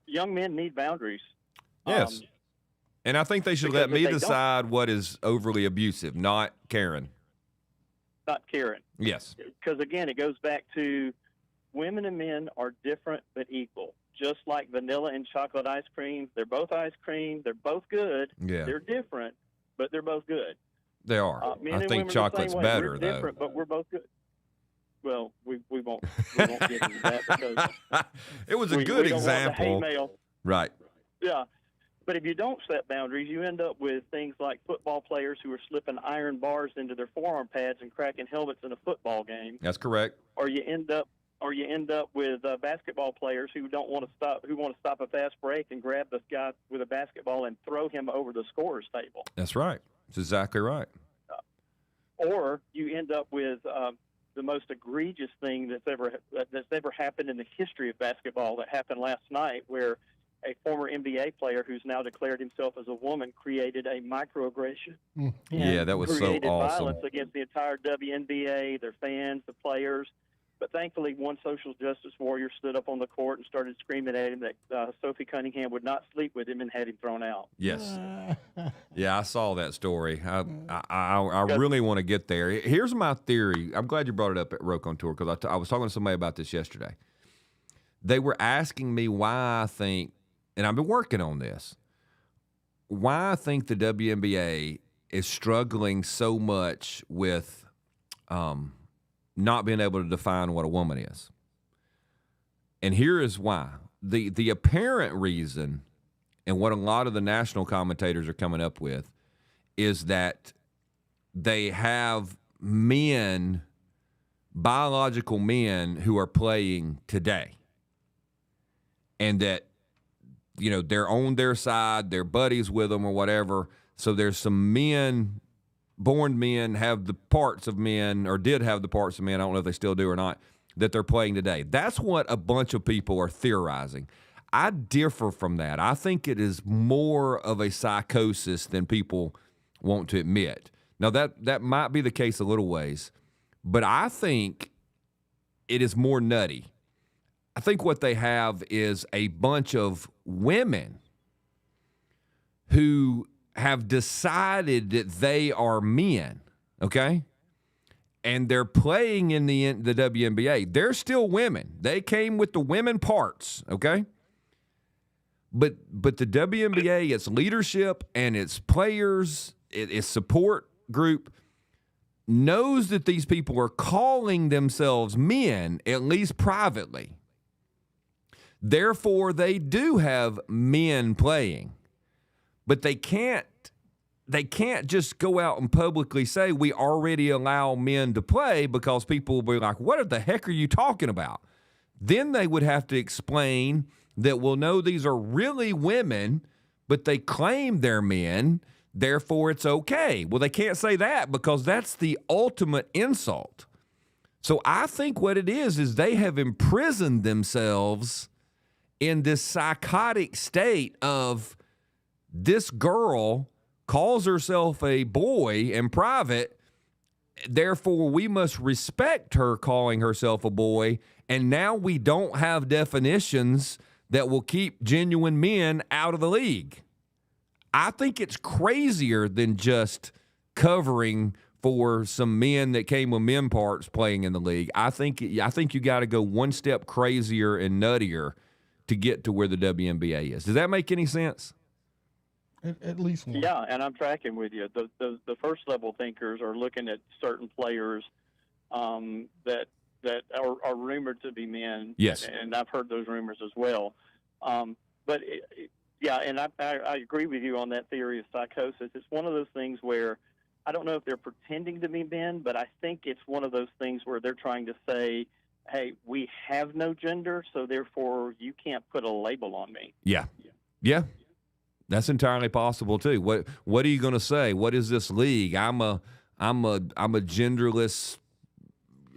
young men need boundaries. Yes. And I think they should let me decide what is overly abusive, not Karen. Not Karen. Yes. Because, again, it goes back to women and men are different but equal. Just like vanilla and chocolate ice cream, they're both ice cream. They're both good. Yeah. They're different, but they're both good. They are. I think chocolate's better, though. Different, but we're both good. Well, we won't get into that because it was a good example. Right. Yeah. But if you don't set boundaries, you end up with things like football players who are slipping iron bars into their forearm pads and cracking helmets in a football game. That's correct. Or you end up with basketball players who want to stop a fast break and grab the guy with a basketball and throw him over the scorer's table. That's right. That's exactly right. Or you end up with the most egregious thing that's ever happened in the history of basketball that happened last night, where a former NBA player who's now declared himself as a woman created a microaggression. Yeah, that was so awesome. Created violence against the entire WNBA, their fans, the players. But thankfully, one social justice warrior stood up on the court and started screaming at him that Sophie Cunningham would not sleep with him and had him thrown out. Yes. Yeah, I saw that story. I really want to get there. Here's my theory. I'm glad you brought it up at Roque on Tour because I was talking to somebody about this yesterday. They were asking me why I think, and I've been working on this, why I think the WNBA is struggling so much with not being able to define what a woman is. And here is why. The apparent reason and what a lot of the national commentators are coming up with is that they have men, biological men, who are playing today. And that, they're on their side, they're buddies with them or whatever. So there's some men, born men, have the parts of men, or did have the parts of men, I don't know if they still do or not, that they're playing today. That's what a bunch of people are theorizing. I differ from that. I think it is more of a psychosis than people want to admit. Now, that might be the case a little ways, but I think it is more nutty. I think what they have is a bunch of women who have decided that they are men, okay? And they're playing in the WNBA. They're still women. They came with the women parts, okay? But the WNBA, its leadership and its players, its support group, knows that these people are calling themselves men, at least privately. Therefore, they do have men playing. But they can't just go out and publicly say we already allow men to play, because people will be like, what the heck are you talking about? Then they would have to explain that, well, no, these are really women, but they claim they're men, therefore it's okay. Well, they can't say that, because that's the ultimate insult. So I think what it is they have imprisoned themselves in this psychotic state of, this girl calls herself a boy in private, therefore we must respect her calling herself a boy, and now we don't have definitions that will keep genuine men out of the league. I think it's crazier than just covering for some men that came with men parts playing in the league. I think you got to go one step crazier and nuttier to get to where the WNBA is. Does that make any sense? At least one. Yeah, and I'm tracking with you. The first level thinkers are looking at certain players that are rumored to be men. Yes, and I've heard those rumors as well. But and I agree with you on that theory of psychosis. It's one of those things where I don't know if they're pretending to be men, but I think it's one of those things where they're trying to say, hey, we have no gender, so therefore you can't put a label on me. Yeah. That's entirely possible too. What are you going to say? What is this league? I'm a genderless,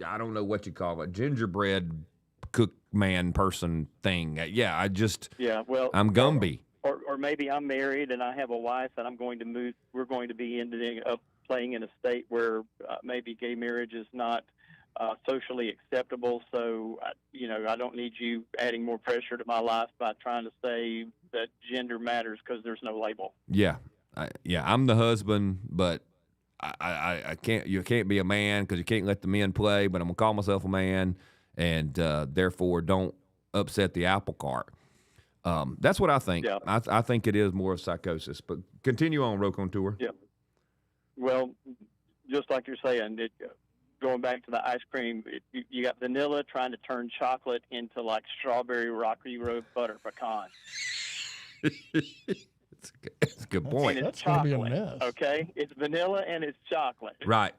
I don't know what you call it, gingerbread cook man person thing. I'm Gumby. Or maybe I'm married and I have a wife and I'm going to move. We're going to be ending up playing in a state where maybe gay marriage is not socially acceptable. So, I don't need you adding more pressure to my life by trying to say that gender matters because there's no label. Yeah. I'm the husband, but I can't. You can't be a man because you can't let the men play. But I'm gonna call myself a man, and therefore don't upset the apple cart. That's what I think. Yeah. I think it is more of psychosis. But continue on, Rokon Tour. Yeah. Well, just like you're saying, going back to the ice cream, you got vanilla trying to turn chocolate into like strawberry Rocky Road butter pecan. It's a good point. And it's chocolate, okay? It's vanilla and it's chocolate. Right.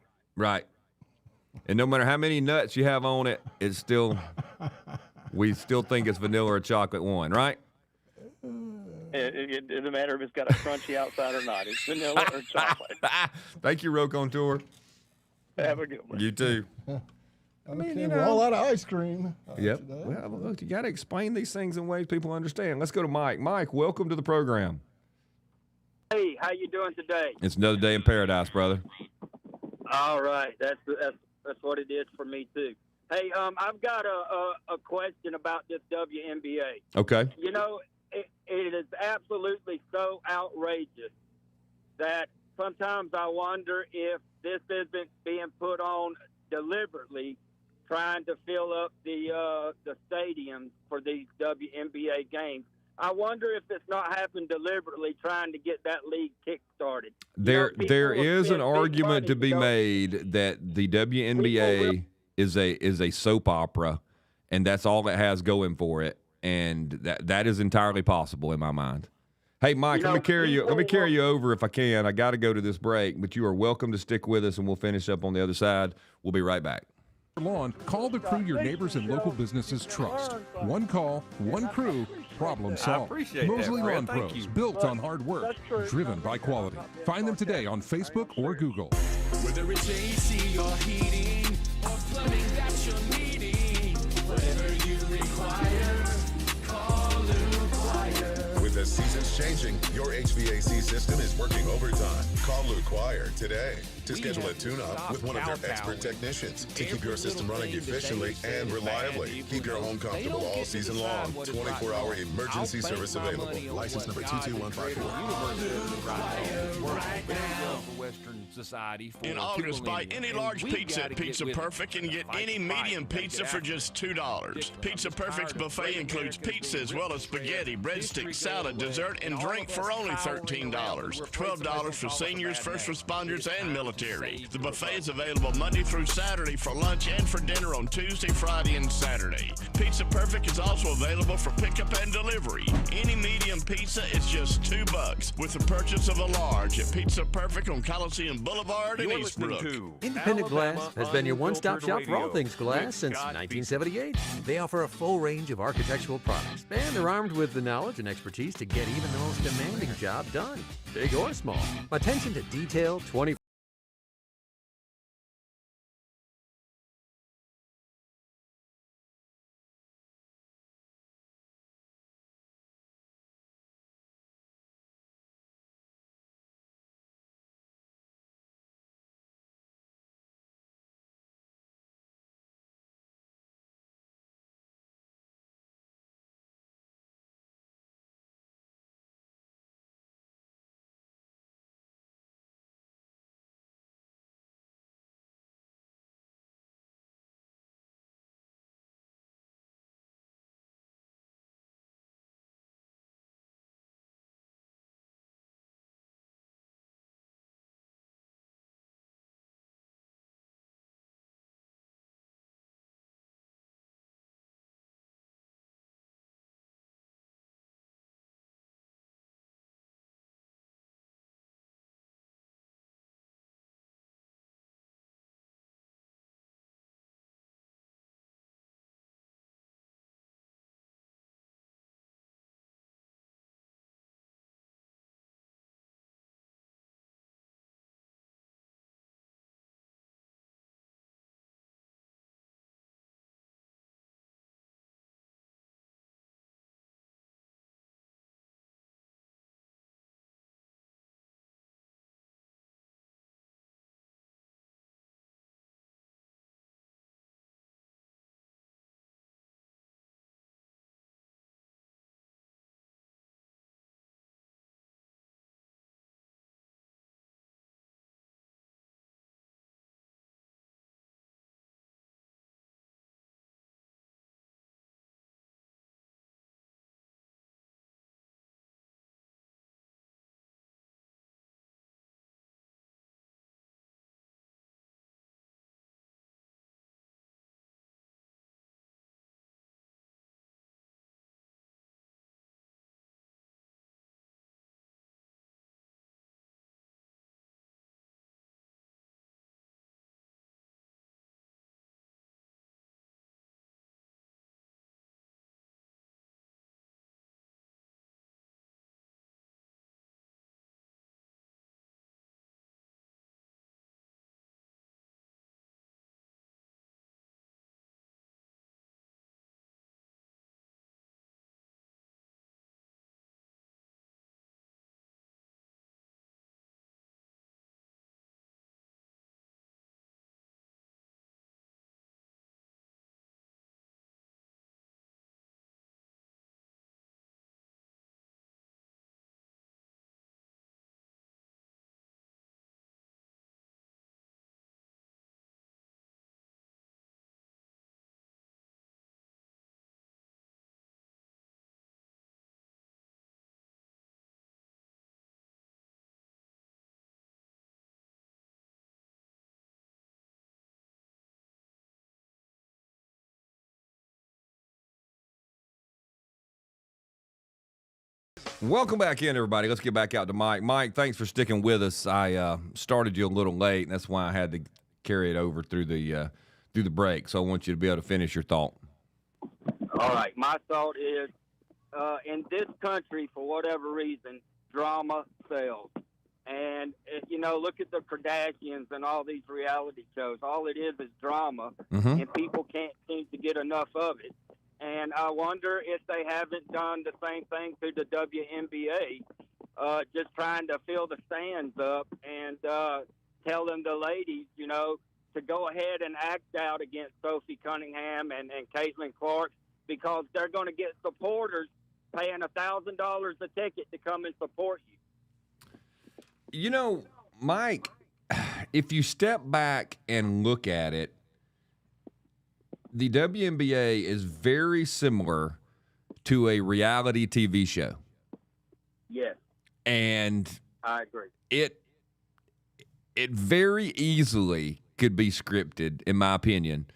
And no matter how many nuts you have on it, it's still, we still think it's vanilla or chocolate one, right? It doesn't matter if it's got a crunchy outside or not. It's vanilla or chocolate. Thank you, Rokon Tour. Have a good one. You too. I mean, we're all out of ice cream. Yep. Today. Well, look, you got to explain these things in ways people understand. Let's go to Mike. Mike, welcome to the program. Hey, how you doing today? It's another day in paradise, brother. All right, that's what it is for me too. Hey, I've got a question about this WNBA. Okay. It is absolutely so outrageous that sometimes I wonder if this isn't being put on deliberately, trying to fill up the stadiums for these WNBA games. I wonder if it's not happened deliberately, trying to get that league kick-started. There is an argument to be made that the WNBA is a soap opera, and that's all it has going for it, and that is entirely possible in my mind. Hey, Mike, let me carry you. Let me carry you over if I can. I got to go to this break, but you are welcome to stick with us, and we'll finish up on the other side. We'll be right back. Lawn, call the crew your neighbors and local businesses trust. One call, one crew, problem solved. Mosley Lawn Pros, built on hard work, driven by quality. Find them today on Facebook or Google. Whether it's AC or heating or plumbing that you're needing, whatever you require, call Lou Choir. With the seasons changing, your HVAC system is working overtime. Call Lou Choir today to schedule a tune-up with one of their expert technicians to keep your system running efficiently and reliably. Keep your home comfortable all season long. 24-hour emergency service available. License number 22154. In August, buy any large pizza at Pizza Perfect and get any medium pizza for just $2. Pizza Perfect's buffet includes pizza as well as spaghetti, breadsticks, salad, dessert, and drink for only $13. $12 for seniors, first responders, and military. The buffet is available Monday through Saturday for lunch and for dinner on Tuesday, Friday, and Saturday. Pizza Perfect is also available for pickup and delivery. Any medium pizza is just $2 with the purchase of a large at Pizza Perfect on Coliseum Boulevard in Eastbrook. Independent Glass has been your one-stop shop for all things glass since 1978. They offer a full range of architectural products, and they're armed with the knowledge and expertise to get even the most demanding job done, big or small. Attention to detail 24 Welcome back in, everybody. Let's get back out to Mike. Mike, thanks for sticking with us. I started you a little late, and that's why I had to carry it over through the break. So I want you to be able to finish your thought. All right. My thought is, in this country, for whatever reason, drama sells. And, look at the Kardashians and all these reality shows. All it is drama, and people can't seem to get enough of it. And I wonder if they haven't done the same thing to the WNBA, just trying to fill the stands up and telling the ladies, to go ahead and act out against Sophie Cunningham and Caitlin Clark, because they're going to get supporters paying $1,000 a ticket to come and support you. Mike, if you step back and look at it, the WNBA is very similar to a reality TV show. Yes. And I agree. It very easily could be scripted, in my opinion,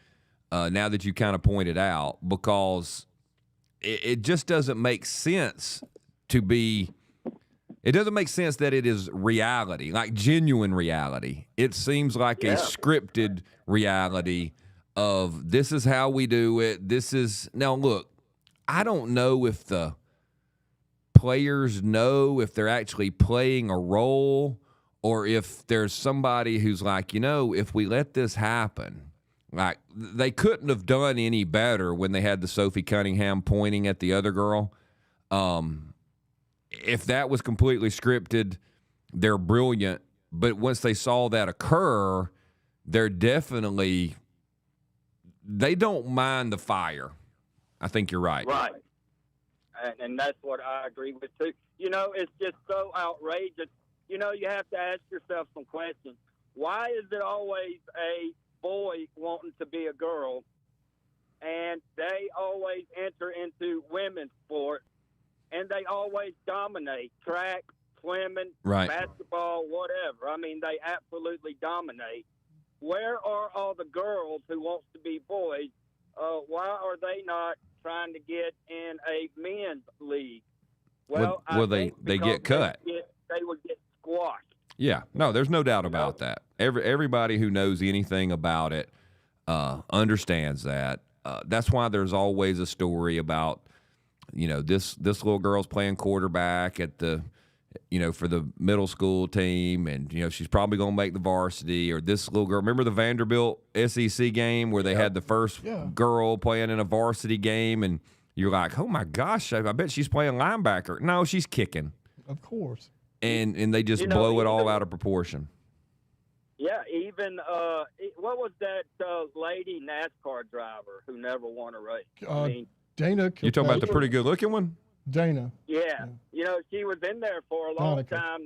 now that you kind of pointed out, because it just doesn't make sense it doesn't make sense that it is reality, like genuine reality. It seems like a scripted reality of this is how we do it. Now look, I don't know if the players know if they're actually playing a role, or if there's somebody who's like, if we let this happen, like they couldn't have done any better when they had the Sophie Cunningham pointing at the other girl. If that was completely scripted, they're brilliant. But once they saw that occur, they don't mind the fire. I think you're right. Right. And that's what I agree with, too. It's just so outrageous. You have to ask yourself some questions. Why is it always a boy wanting to be a girl, and they always enter into women's sports, and they always dominate track, swimming, basketball, whatever. I mean, they absolutely dominate. Where are all the girls who want to be boys? Why are they not trying to get in a men's league? Well, they get cut. They would get squashed. Yeah, no, there's no doubt about that. Everybody who knows anything about it understands that. That's why there's always a story about, this little girl's playing quarterback at the, for the middle school team, and she's probably going to make the varsity. Or this little girl, remember the Vanderbilt SEC game where they had the first girl playing in a varsity game, and you're like, oh my gosh, I bet she's playing linebacker. No, she's kicking. Of course. And they just blow it all out of proportion. Yeah, even what was that lady NASCAR driver who never won a race? Dana. You talking about the pretty good looking one? Dana. Yeah. She was in there for a long time,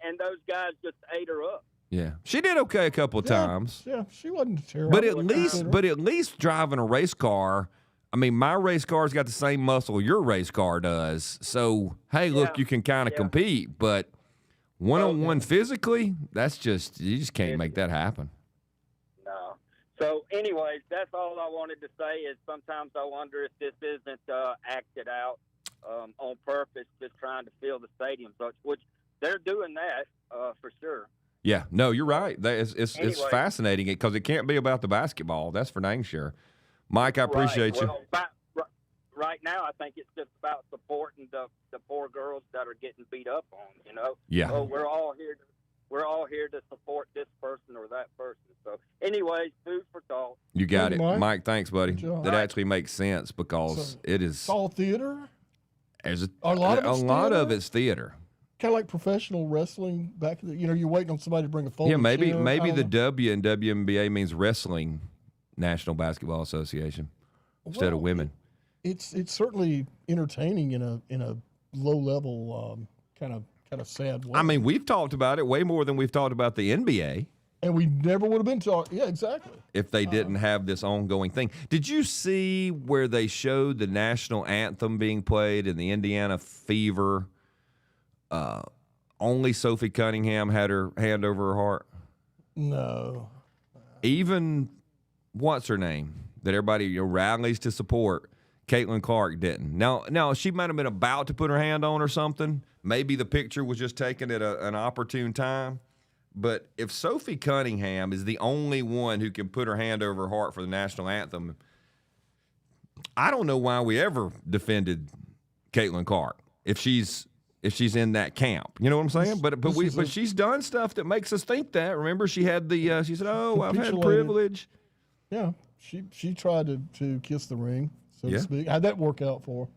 and those guys just ate her up. Yeah, she did okay a couple of times. Yeah, she wasn't terrible. But at least driving a race car. I mean, my race car's got the same muscle your race car does. So hey, look, you can kind of compete, but one-on-one physically, you just can't make that happen. No. So, anyways, that's all I wanted to say. Is sometimes I wonder if this isn't acted out on purpose, just trying to fill the stadium, which they're doing that for sure. Yeah, no, you're right. It's fascinating because it can't be about the basketball. That's for dang sure. Mike, I appreciate you. Right now, I think it's just about supporting the poor girls that are getting beat up on. Yeah. So we're all here to support this person or that person. So, anyways, food for thought. You got it, Mike. Thanks, buddy. That actually makes sense because it is. It's all theater. A lot of it's theater. Kind of like professional wrestling back. You're waiting on somebody to bring a folding chair. Yeah, maybe the W in WNBA means Wrestling National Basketball Association instead of women. It's certainly entertaining in a low level kind of sad way. I mean, we've talked about it way more than we've talked about the NBA. And we never would have been talking. Yeah, exactly. If they didn't have this ongoing thing. Did you see where they showed the national anthem being played in the Indiana Fever? Only Sophie Cunningham had her hand over her heart. No. Even what's her name that everybody rallies to support Caitlin Clark didn't. Now she might have been about to put her hand on or something. Maybe the picture was just taken at an opportune time. But if Sophie Cunningham is the only one who can put her hand over her heart for the national anthem, I don't know why we ever defended Caitlin Clark if she's in that camp. You know what I'm saying? But she's done stuff that makes us think that. Remember, she had she said, "Oh, I've had privilege." Yeah, she tried to kiss the ring, so to speak. How'd that work out for her?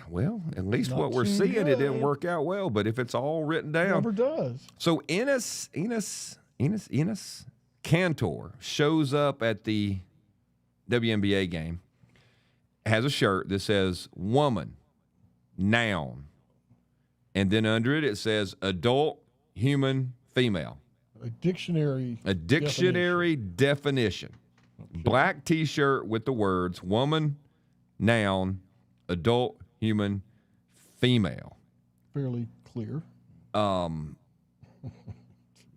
Well, at least Not what we're too seeing, good. it didn't work out well. But if it's all written down, Never does. So Enes Kanter shows up at the WNBA game, has a shirt that says "woman," noun, and then under it says adult, human, female. A dictionary definition. Black T-shirt with the words woman, noun, adult, human, female. Fairly clear.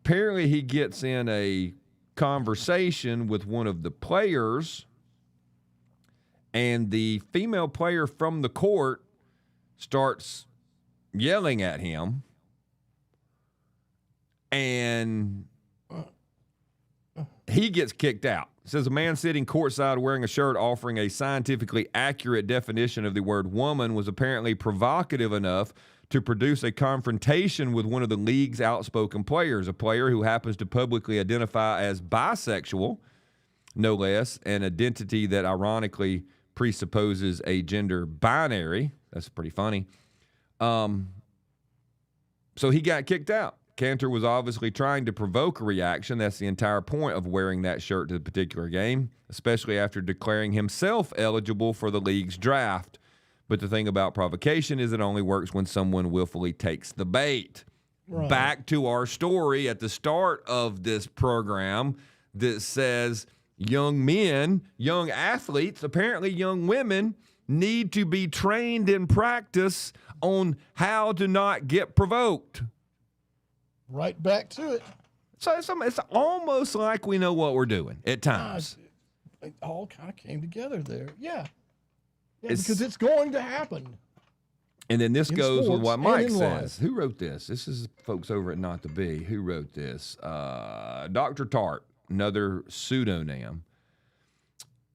Apparently he gets in a conversation with one of the players, and the female player from the court starts yelling at him, and he gets kicked out. It says a man sitting courtside wearing a shirt offering a scientifically accurate definition of the word woman was apparently provocative enough to produce a confrontation with one of the league's outspoken players, a player who happens to publicly identify as bisexual, no less, an identity that ironically presupposes a gender binary. That's pretty funny. So he got kicked out. Kanter was obviously trying to provoke a reaction. That's the entire point of wearing that shirt to the particular game, especially after declaring himself eligible for the league's draft. But the thing about provocation is it only works when someone willfully takes the bait. Right. Back to our story at the start of this program that says young men, young athletes, apparently young women, need to be trained in practice on how to not get provoked. Right back to it. So it's almost like we know what we're doing at times. It all kind of came together there. Yeah, because it's going to happen. And then this goes with what Mike says. Life. Who wrote this? This is folks over at Not to Be. Who wrote this? Dr. Tart, another pseudonym,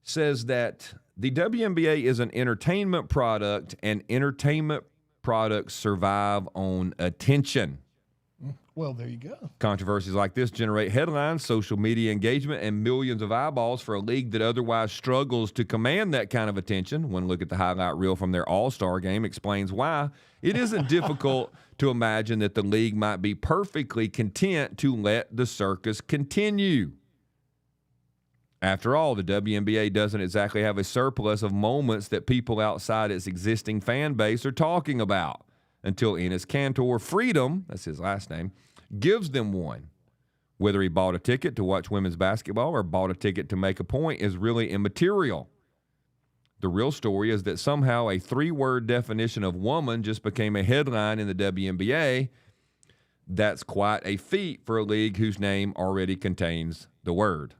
says that the WNBA is an entertainment product, and entertainment products survive on attention. Well, there you go. Controversies like this generate headlines, social media engagement, and millions of eyeballs for a league that otherwise struggles to command that kind of attention. One look at the highlight reel from their All-Star game explains why. It isn't difficult to imagine that the league might be perfectly content to let the circus continue. After all, the WNBA doesn't exactly have a surplus of moments that people outside its existing fan base are talking about. Until Enes Kanter Freedom, that's his last name, gives them one. Whether he bought a ticket to watch women's basketball or bought a ticket to make a point is really immaterial. The real story is that somehow a 3-word definition of woman just became a headline in the WNBA. That's quite a feat for a league whose name already contains the word.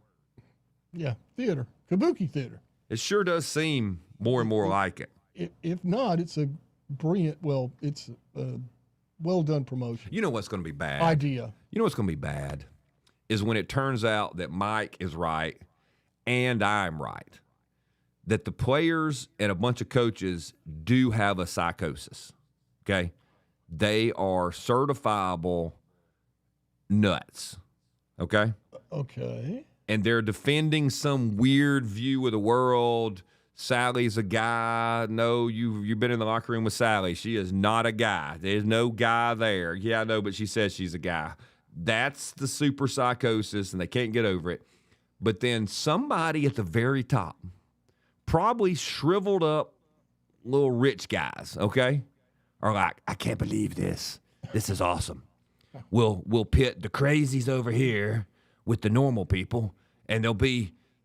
Yeah, theater, kabuki theater. It sure does seem more and more like it. If not, it's a brilliant, it's a well-done promotion. You know what's going to be bad? Idea. You know what's going to be bad is when it turns out that Mike is right and I'm right, that the players and a bunch of coaches do have a psychosis, okay? They are certifiable nuts, okay? Okay. And they're defending some weird view of the world. Sally's a guy. No, you've been in the locker room with Sally. She is not a guy. There's no guy there. Yeah, I know, but she says she's a guy. That's the super psychosis, and they can't get over it. But then somebody at the very top, probably shriveled up little rich guys, okay, are like, I can't believe this. This is awesome. We'll pit the crazies over here with the normal people, and this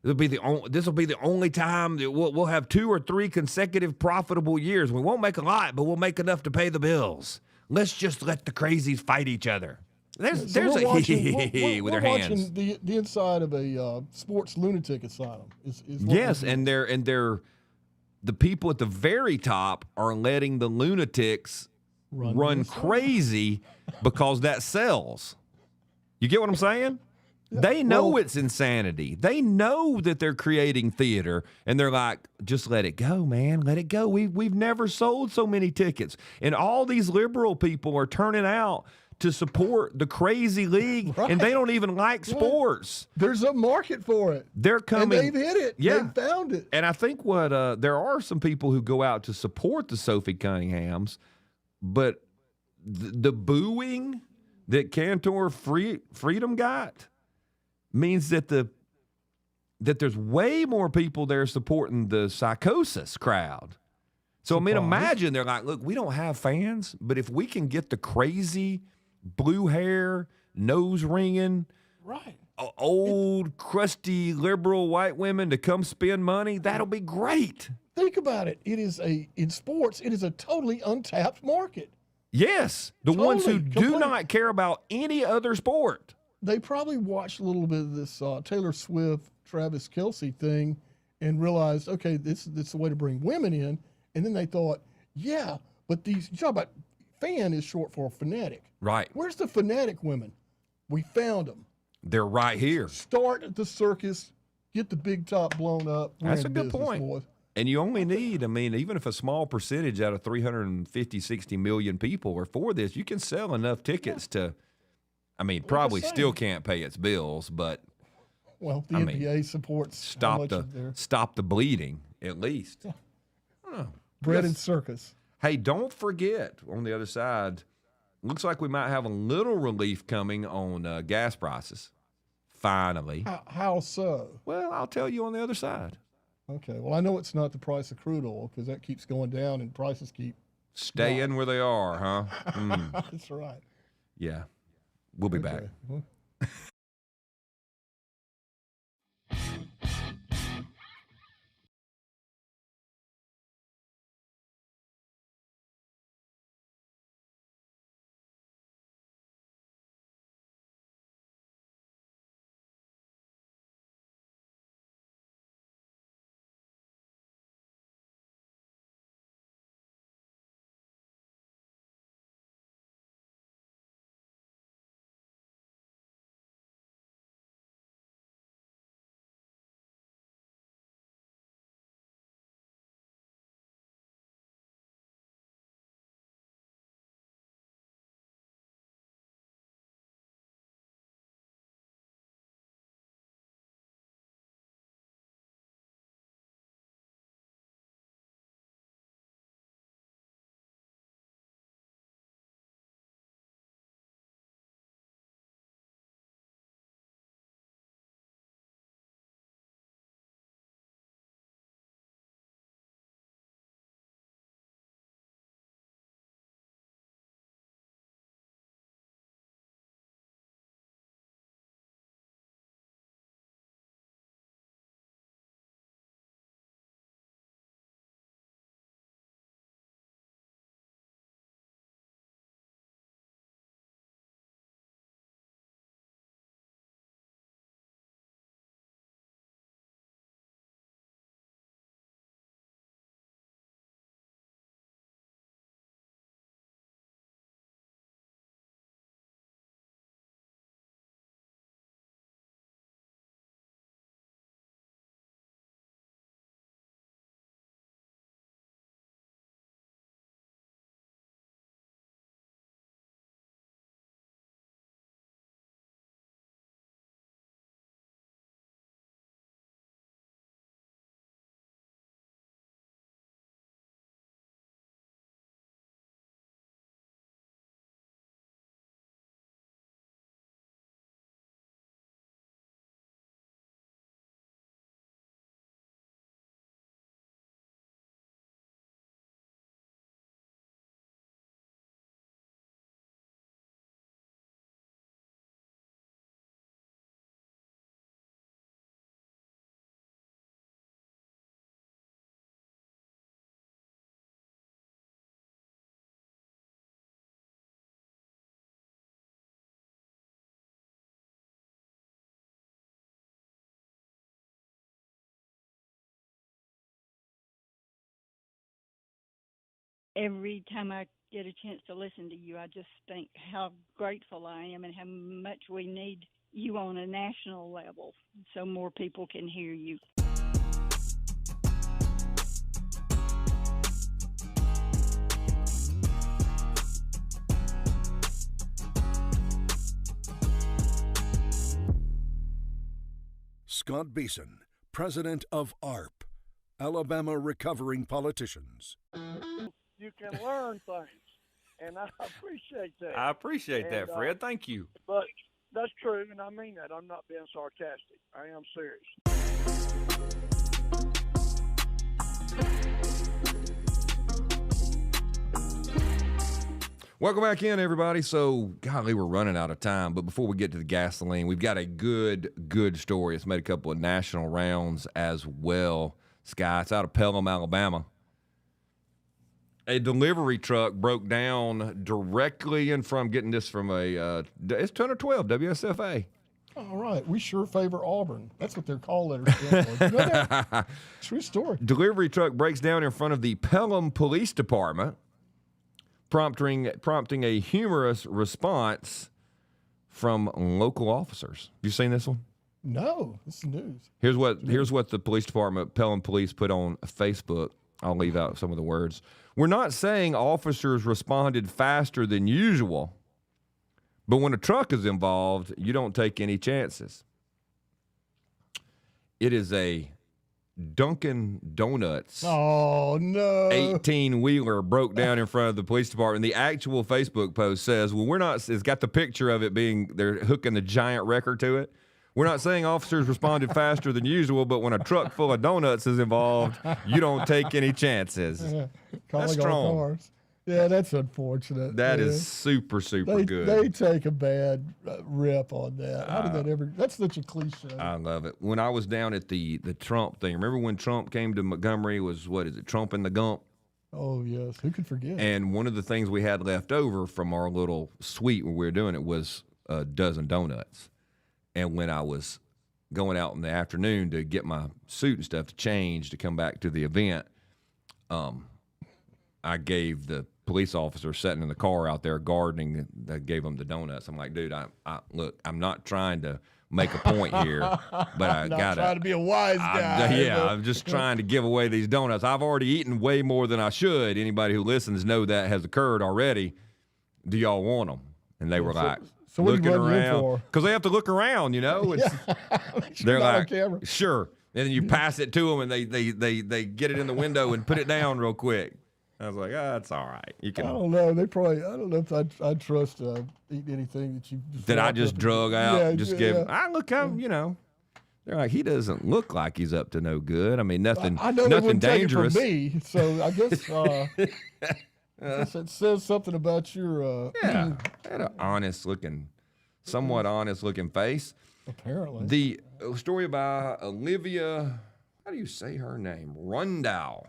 will be the only time that we'll have 2 or 3 consecutive profitable years. We won't make a lot, but we'll make enough to pay the bills. Let's just let the crazies fight each other. There's a hee with their hands. Watching the inside of a sports lunatic asylum. Yes, and they're the people at the very top are letting the lunatics run crazy because that sells. You get what I'm saying? Yeah. They know it's insanity. They know that they're creating theater, and they're like, just let it go, man. Let it go. We've never sold so many tickets. And all these liberal people are turning out to support the crazy league, and they don't even like sports. There's a market for it. They're coming. And they've hit it. Yeah. They've found it. And I think there are some people who go out to support the Sophie Cunninghams, but the booing that Cantor Freedom got means that there's way more people there supporting the psychosis crowd. So, I mean, imagine they're like, look, we don't have fans, but if we can get the crazy blue hair, nose ringing, old, crusty, liberal white women to come spend money, that'll be great. Think about it. In sports, it is a totally untapped market. Yes, the ones who do not care about any other sport. They probably watched a little bit of this Taylor Swift, Travis Kelce thing and realized, okay, this is the way to bring women in. And then they thought, yeah, but you talk about fan is short for fanatic. Right. Where's the fanatic women? We found them. They're right here. Start at the circus, get the big top blown up. That's a good point. Boys. And you only need, I mean, even if a small percentage out of 350, 60 million people are for this, you can sell enough tickets to, I mean, probably still can't pay its bills, but. Well, the NBA supports stop the bleeding, at least. Yeah. Bread and circus. Hey, don't forget, on the other side, looks like we might have a little relief coming on gas prices. Finally. How so? Well, I'll tell you on the other side. Okay. Well, I know it's not the price of crude oil because that keeps going down and prices keep staying where they are, huh? That's right. Yeah. We'll be back. every time I get a chance to listen to you, I just think how grateful I am and how much we need you on a national level so more people can hear you. Scott Beason, president of ARP, Alabama Recovering Politicians. You can learn things, and I appreciate that. I appreciate that, Fred. Thank you. But that's true, and I mean that. I'm not being sarcastic. I am serious. Welcome back in, everybody. So, golly, we're running out of time. But before we get to the gasoline, we've got a good story. It's made a couple of national rounds as well. Sky, it's out of Pelham, Alabama. A delivery truck broke down directly in front. I'm getting this from it's 10 or 12 WSFA. All right. We sure favor Auburn. That's what their call letters stand for. You know that? True story. Delivery truck breaks down in front of the Pelham Police Department, prompting a humorous response from local officers. Have you seen this one? No, this is news. Here's what the police department, Pelham Police, put on Facebook. I'll leave out some of the words. We're not saying officers responded faster than usual, but when a truck is involved, you don't take any chances. It is a Dunkin' Donuts. Oh, no. 18-wheeler broke down in front of the police department. The actual Facebook post says, it's got the picture of it being, they're hooking the giant wrecker to it. We're not saying officers responded faster than usual, but when a truck full of donuts is involved, you don't take any chances. Yeah. That's strong. Cars. Yeah, that's unfortunate. That is super good. They take a bad rip on that. How did that ever? That's such a cliche. I love it. When I was down at the Trump thing, remember when Trump came to Montgomery? Was Trump in the Gump? Oh yes, who could forget? And one of the things we had left over from our little suite when we were doing it was a dozen donuts. And when I was going out in the afternoon to get my suit and stuff to change to come back to the event, I gave the police officer sitting in the car out there gardening, I gave him the donuts. I'm like, dude, look, I'm not trying to make a point here, but I got to. Trying to be a wise guy. I'm just trying to give away these donuts. I've already eaten way more than I should. Anybody who listens know that has occurred already. Do y'all want them? And they were like, so what looking are you around, because they have to look around, you know. They're like, sure. And then you pass it to them, and they get it in the window and put it down real quick. I was like, that's all right. You can. I don't know. I don't know if I'd trust eating anything that you. That I just drug out. Give. You know. They're like, he doesn't look like he's up to no good. I mean, nothing. I know nothing dangerous. Take it from me, so I guess. I guess it says something about your. Had an somewhat honest looking face. Apparently. The story by Olivia. How do you say her name? Rundow.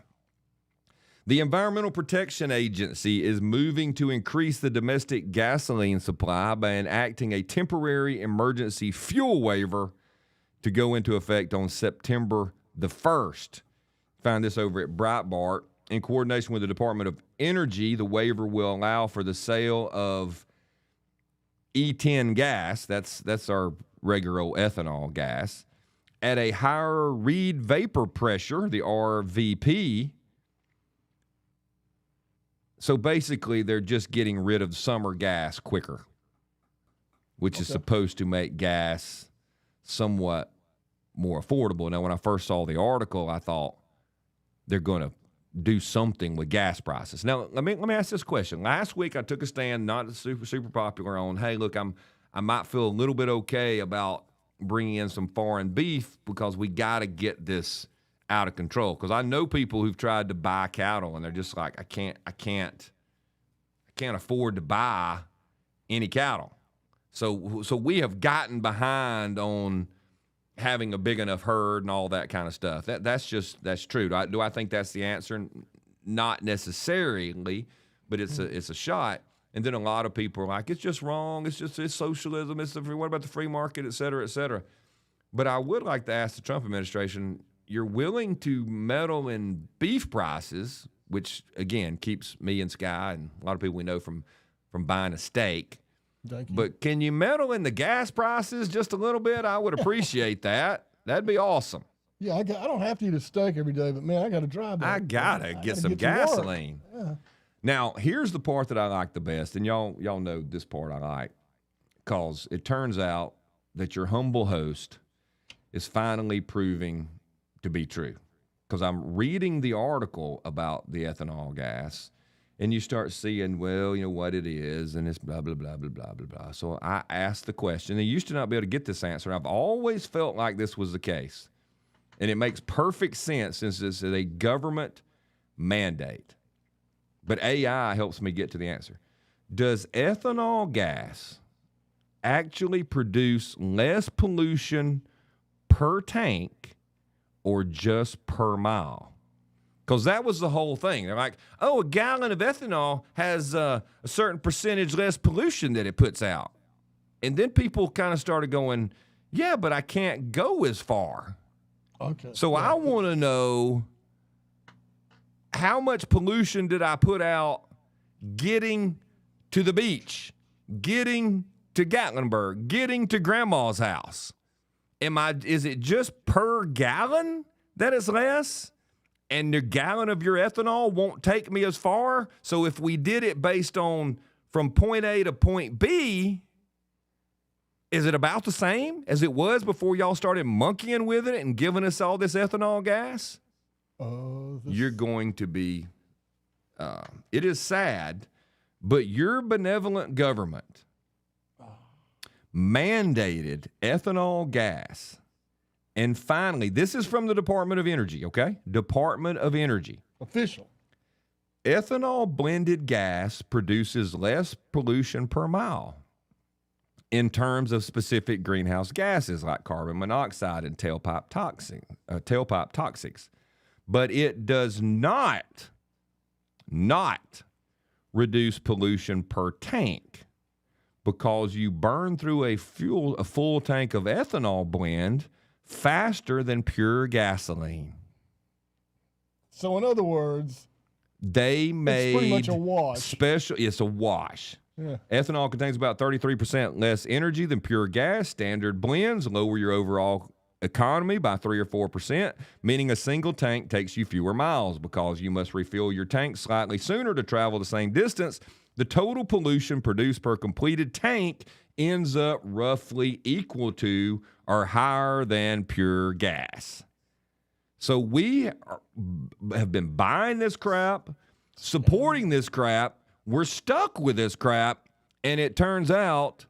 The Environmental Protection Agency is moving to increase the domestic gasoline supply by enacting a temporary emergency fuel waiver to go into effect on September the 1st. Found this over at Breitbart. In coordination with the Department of Energy, the waiver will allow for the sale of E10 gas, that's our regular old ethanol gas, at a higher Reid vapor pressure, the RVP. So basically, they're just getting rid of summer gas quicker, which is supposed to make gas somewhat more affordable. Now, when I first saw the article, I thought they're going to do something with gas prices. Now, let me ask this question. Last week, I took a stand, not super popular, on, hey, look, I might feel a little bit okay about bringing in some foreign beef because we got to get this out of control. Because I know people who've tried to buy cattle and they're just like, I can't afford to buy any cattle. So we have gotten behind on having a big enough herd and all that kind of stuff. That's true. Do I think that's the answer? Not necessarily, but it's a shot. And then a lot of people are like, it's just wrong. It's socialism. What about the free market, et cetera, et cetera. But I would like to ask the Trump administration, you're willing to meddle in beef prices, which again keeps me and Sky and a lot of people we know from buying a steak. Thank you. But can you meddle in the gas prices just a little bit? I would appreciate that. That'd be awesome. Yeah, I don't have to eat a steak every day, but man, I got to drive. I gotta get some gasoline. Yeah. Now, here's the part that I like the best, and y'all know this part I like, because it turns out that your humble host is finally proving to be true. Because I'm reading the article about the ethanol gas, and you start seeing, well, you know, what it is, and it's blah, blah, blah, blah, blah, blah, blah. So I asked the question. I used to not be able to get this answer. I've always felt like this was the case. And it makes perfect sense since it's a government mandate. But AI helps me get to the answer. Does ethanol gas actually produce less pollution per tank or just per mile? Because that was the whole thing. They're like, oh, a gallon of ethanol has a certain percentage less pollution that it puts out. And then people kind of started going, yeah, but I can't go as far. Okay. So I want to know, how much pollution did I put out getting to the beach, getting to Gatlinburg, getting to grandma's house? Is it just per gallon that it's less? And the gallon of your ethanol won't take me as far? So if we did it based on from point A to point B, is it about the same as it was before y'all started monkeying with it and giving us all this ethanol gas? You're going to be, it is sad, but your benevolent government mandated ethanol gas. And finally, this is from the Department of Energy, okay? Department of Energy. Official. Ethanol blended gas produces less pollution per mile in terms of specific greenhouse gases like carbon monoxide and tailpipe toxics. But it does not reduce pollution per tank, because you burn through a full tank of ethanol blend faster than pure gasoline. So in other words, they made it's pretty much a wash. It's a wash. Yeah. Ethanol contains about 33% less energy than pure gas. Standard blends lower your overall economy by 3 or 4%, meaning a single tank takes you fewer miles because you must refill your tank slightly sooner to travel the same distance. The total pollution produced per completed tank ends up roughly equal to or higher than pure gas. So we have been buying this crap, supporting this crap. We're stuck with this crap, and it turns out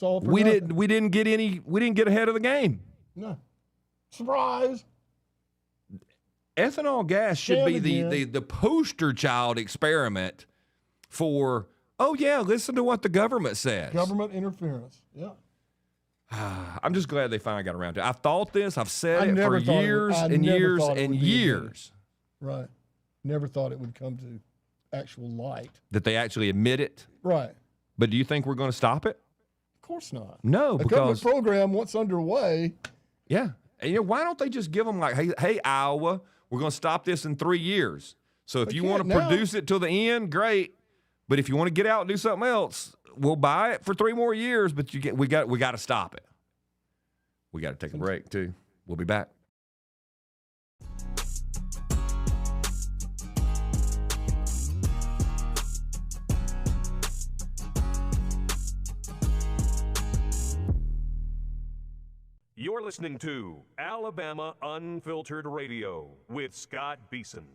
we didn't get ahead of the game. No. Surprise. Ethanol gas should be the poster child experiment for, oh yeah, listen to what the government says. Government interference. Yeah. I'm just glad they finally got around to it. I've thought this. I've said it for years and years and years. Right. Never thought it would come to actual light. That they actually admit it. Right. But do you think we're going to stop it? Of course not. No, the because government program, once underway. Yeah. And why don't they just give them like, hey, Iowa, we're going to stop this in 3 years. So if you want to produce it till the end, great. But if you want to get out and do something else, we'll buy it for 3 more years, but we got to stop it. We got to take a break too. We'll be back. You're listening to Alabama Unfiltered Radio with Scott Beason.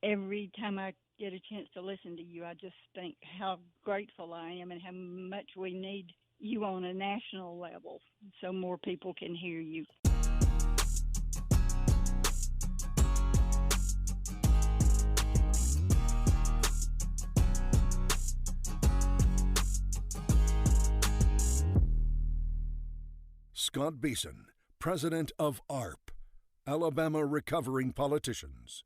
Every time I get a chance to listen to you, I just think how grateful I am and how much we need you on a national level so more people can hear you. Scott Beason, president of ARP, Alabama Recovering Politicians.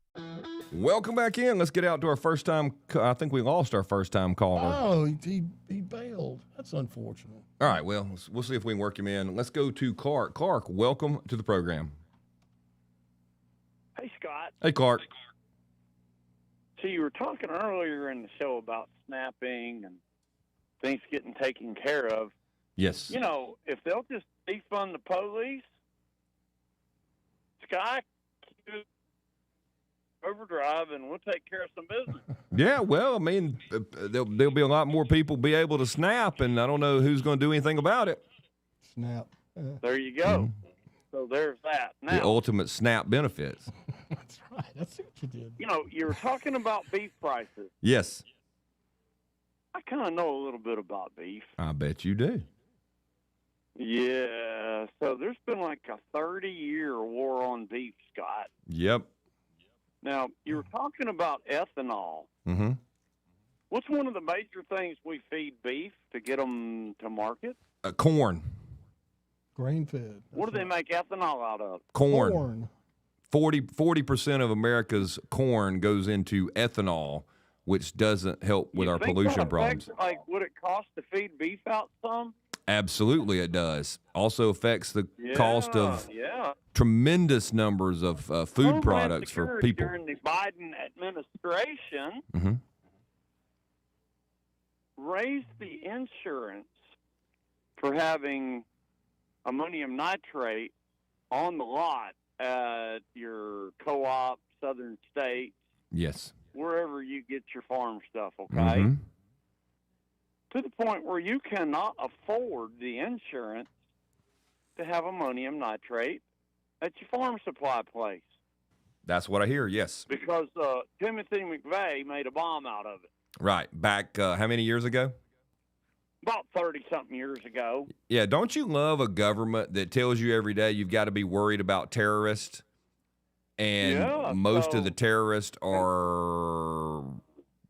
Welcome back in. Let's get out to our first time. I think we lost our first time caller. Oh, he bailed. That's unfortunate. All right, well, we'll see if we can work him in. Let's go to Clark. Clark, welcome to the program. Hey, Scott. Hey, Clark. So you were talking earlier in the show about snapping and things getting taken care of. Yes. You know, if they'll just defund the police, Sky, overdrive, and we'll take care of some business. Yeah, well, I mean, there'll be a lot more people be able to snap, and I don't know who's going to do anything about it. Snap. There you go. Mm-hmm. So there's that. Now, The ultimate snap benefits. That's right. That's what you did. you know, you were talking about beef prices. Yes, I kind of know a little bit about beef. I bet you do. Yeah, so there's been like a 30-year war on beef, Scott. Yep. Now, you were talking about ethanol. Mm-hmm. What's one of the major things we feed beef to get them to market? Corn. Grain-fed. What do they make ethanol out of? Corn. 40% of America's corn goes into ethanol, which doesn't help with our pollution problems. Like, would it cost to feed beef out some? Absolutely, it does. Also affects the cost of tremendous numbers of food Homeland products for Security people. During the Biden administration, Mm-hmm. raised the insurance for having ammonium nitrate on the lot at your co-op, Southern States, Yes. wherever you get your farm stuff, okay? Mm-hmm. To the point where you cannot afford the insurance to have ammonium nitrate at your farm supply place. That's what I hear, yes. Because Timothy McVeigh made a bomb out of it Right. Back how many years ago? about 30-something years ago. Yeah, don't you love a government that tells you every day you've got to be worried about terrorists? And Yeah, most so- of the terrorists are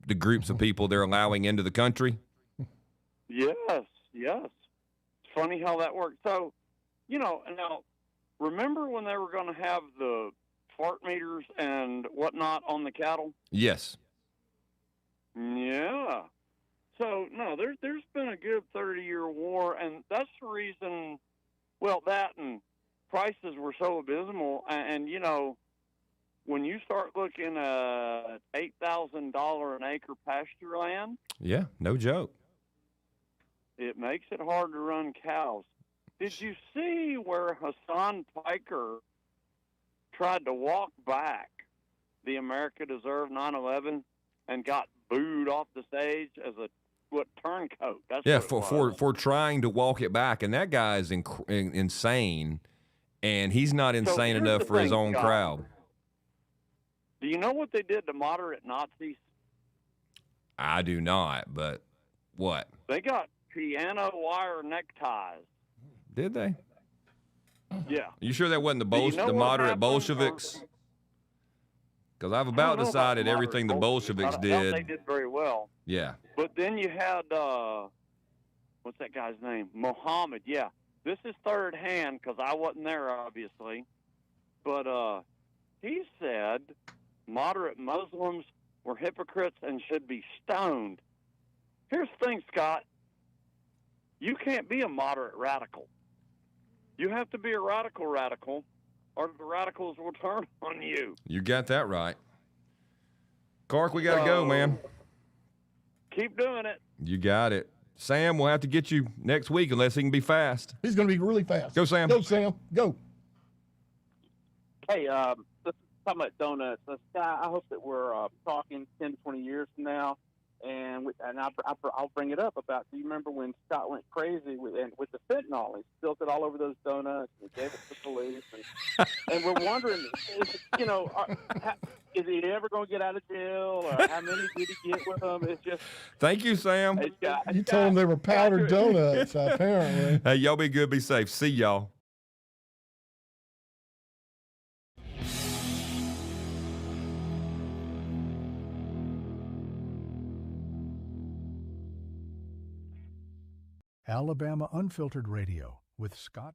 the groups of people they're allowing into the country? Yes. It's funny how that works. So, you know, now, remember when they were going to have the fart meters and whatnot on the cattle? Yes. Yeah. So, no, there's been a good 30-year war, and that's the reason, well, that and prices were so abysmal. And you know, when you start looking at $8,000 an acre pasture land, Yeah, no joke. it makes it hard to run cows. Did you see where Hassan Piker tried to walk back the America Deserve 9/11 and got booed off the stage as a turncoat? That's Yeah, what it was. for trying to walk it back, and that guy is insane, and he's not insane here's enough the for his thing, own Scott. crowd. Do you know what they did to moderate Nazis? I do not, but what? They got piano wire neckties. Did they? Yeah. You sure that wasn't Do you know the what moderate happened, Bolsheviks? Because I've I about don't know about decided the everything the moderate Bolsheviks I doubt did. they did very well. Yeah. But then you had, what's that guy's name? Mohammed, yeah. This is third hand because I wasn't there, obviously. But he said moderate Muslims were hypocrites and should be stoned. Here's the thing, Scott. You can't be a moderate radical. You have to be a radical, or the radicals will turn on you. You got that right. Clark, we got to go, man. Keep doing it. You got it. Sam, we'll have to get you next week unless he can be fast. He's going to be really fast. Go, Sam. Go, Sam. Go. Hey, let's talk about donuts. Scott, I hope that we're talking 10 to 20 years from now, and I'll bring it up about, do you remember when Scott went crazy with the fentanyl? He spilled it all over those donuts and gave it to the police. And we're wondering, you know, is he ever going to get out of jail, or how many did he get with them? It's just. Thank you, Sam. You told them they were powdered donuts, apparently. Hey, y'all be good, be safe. See y'all. Alabama Unfiltered Radio with Scott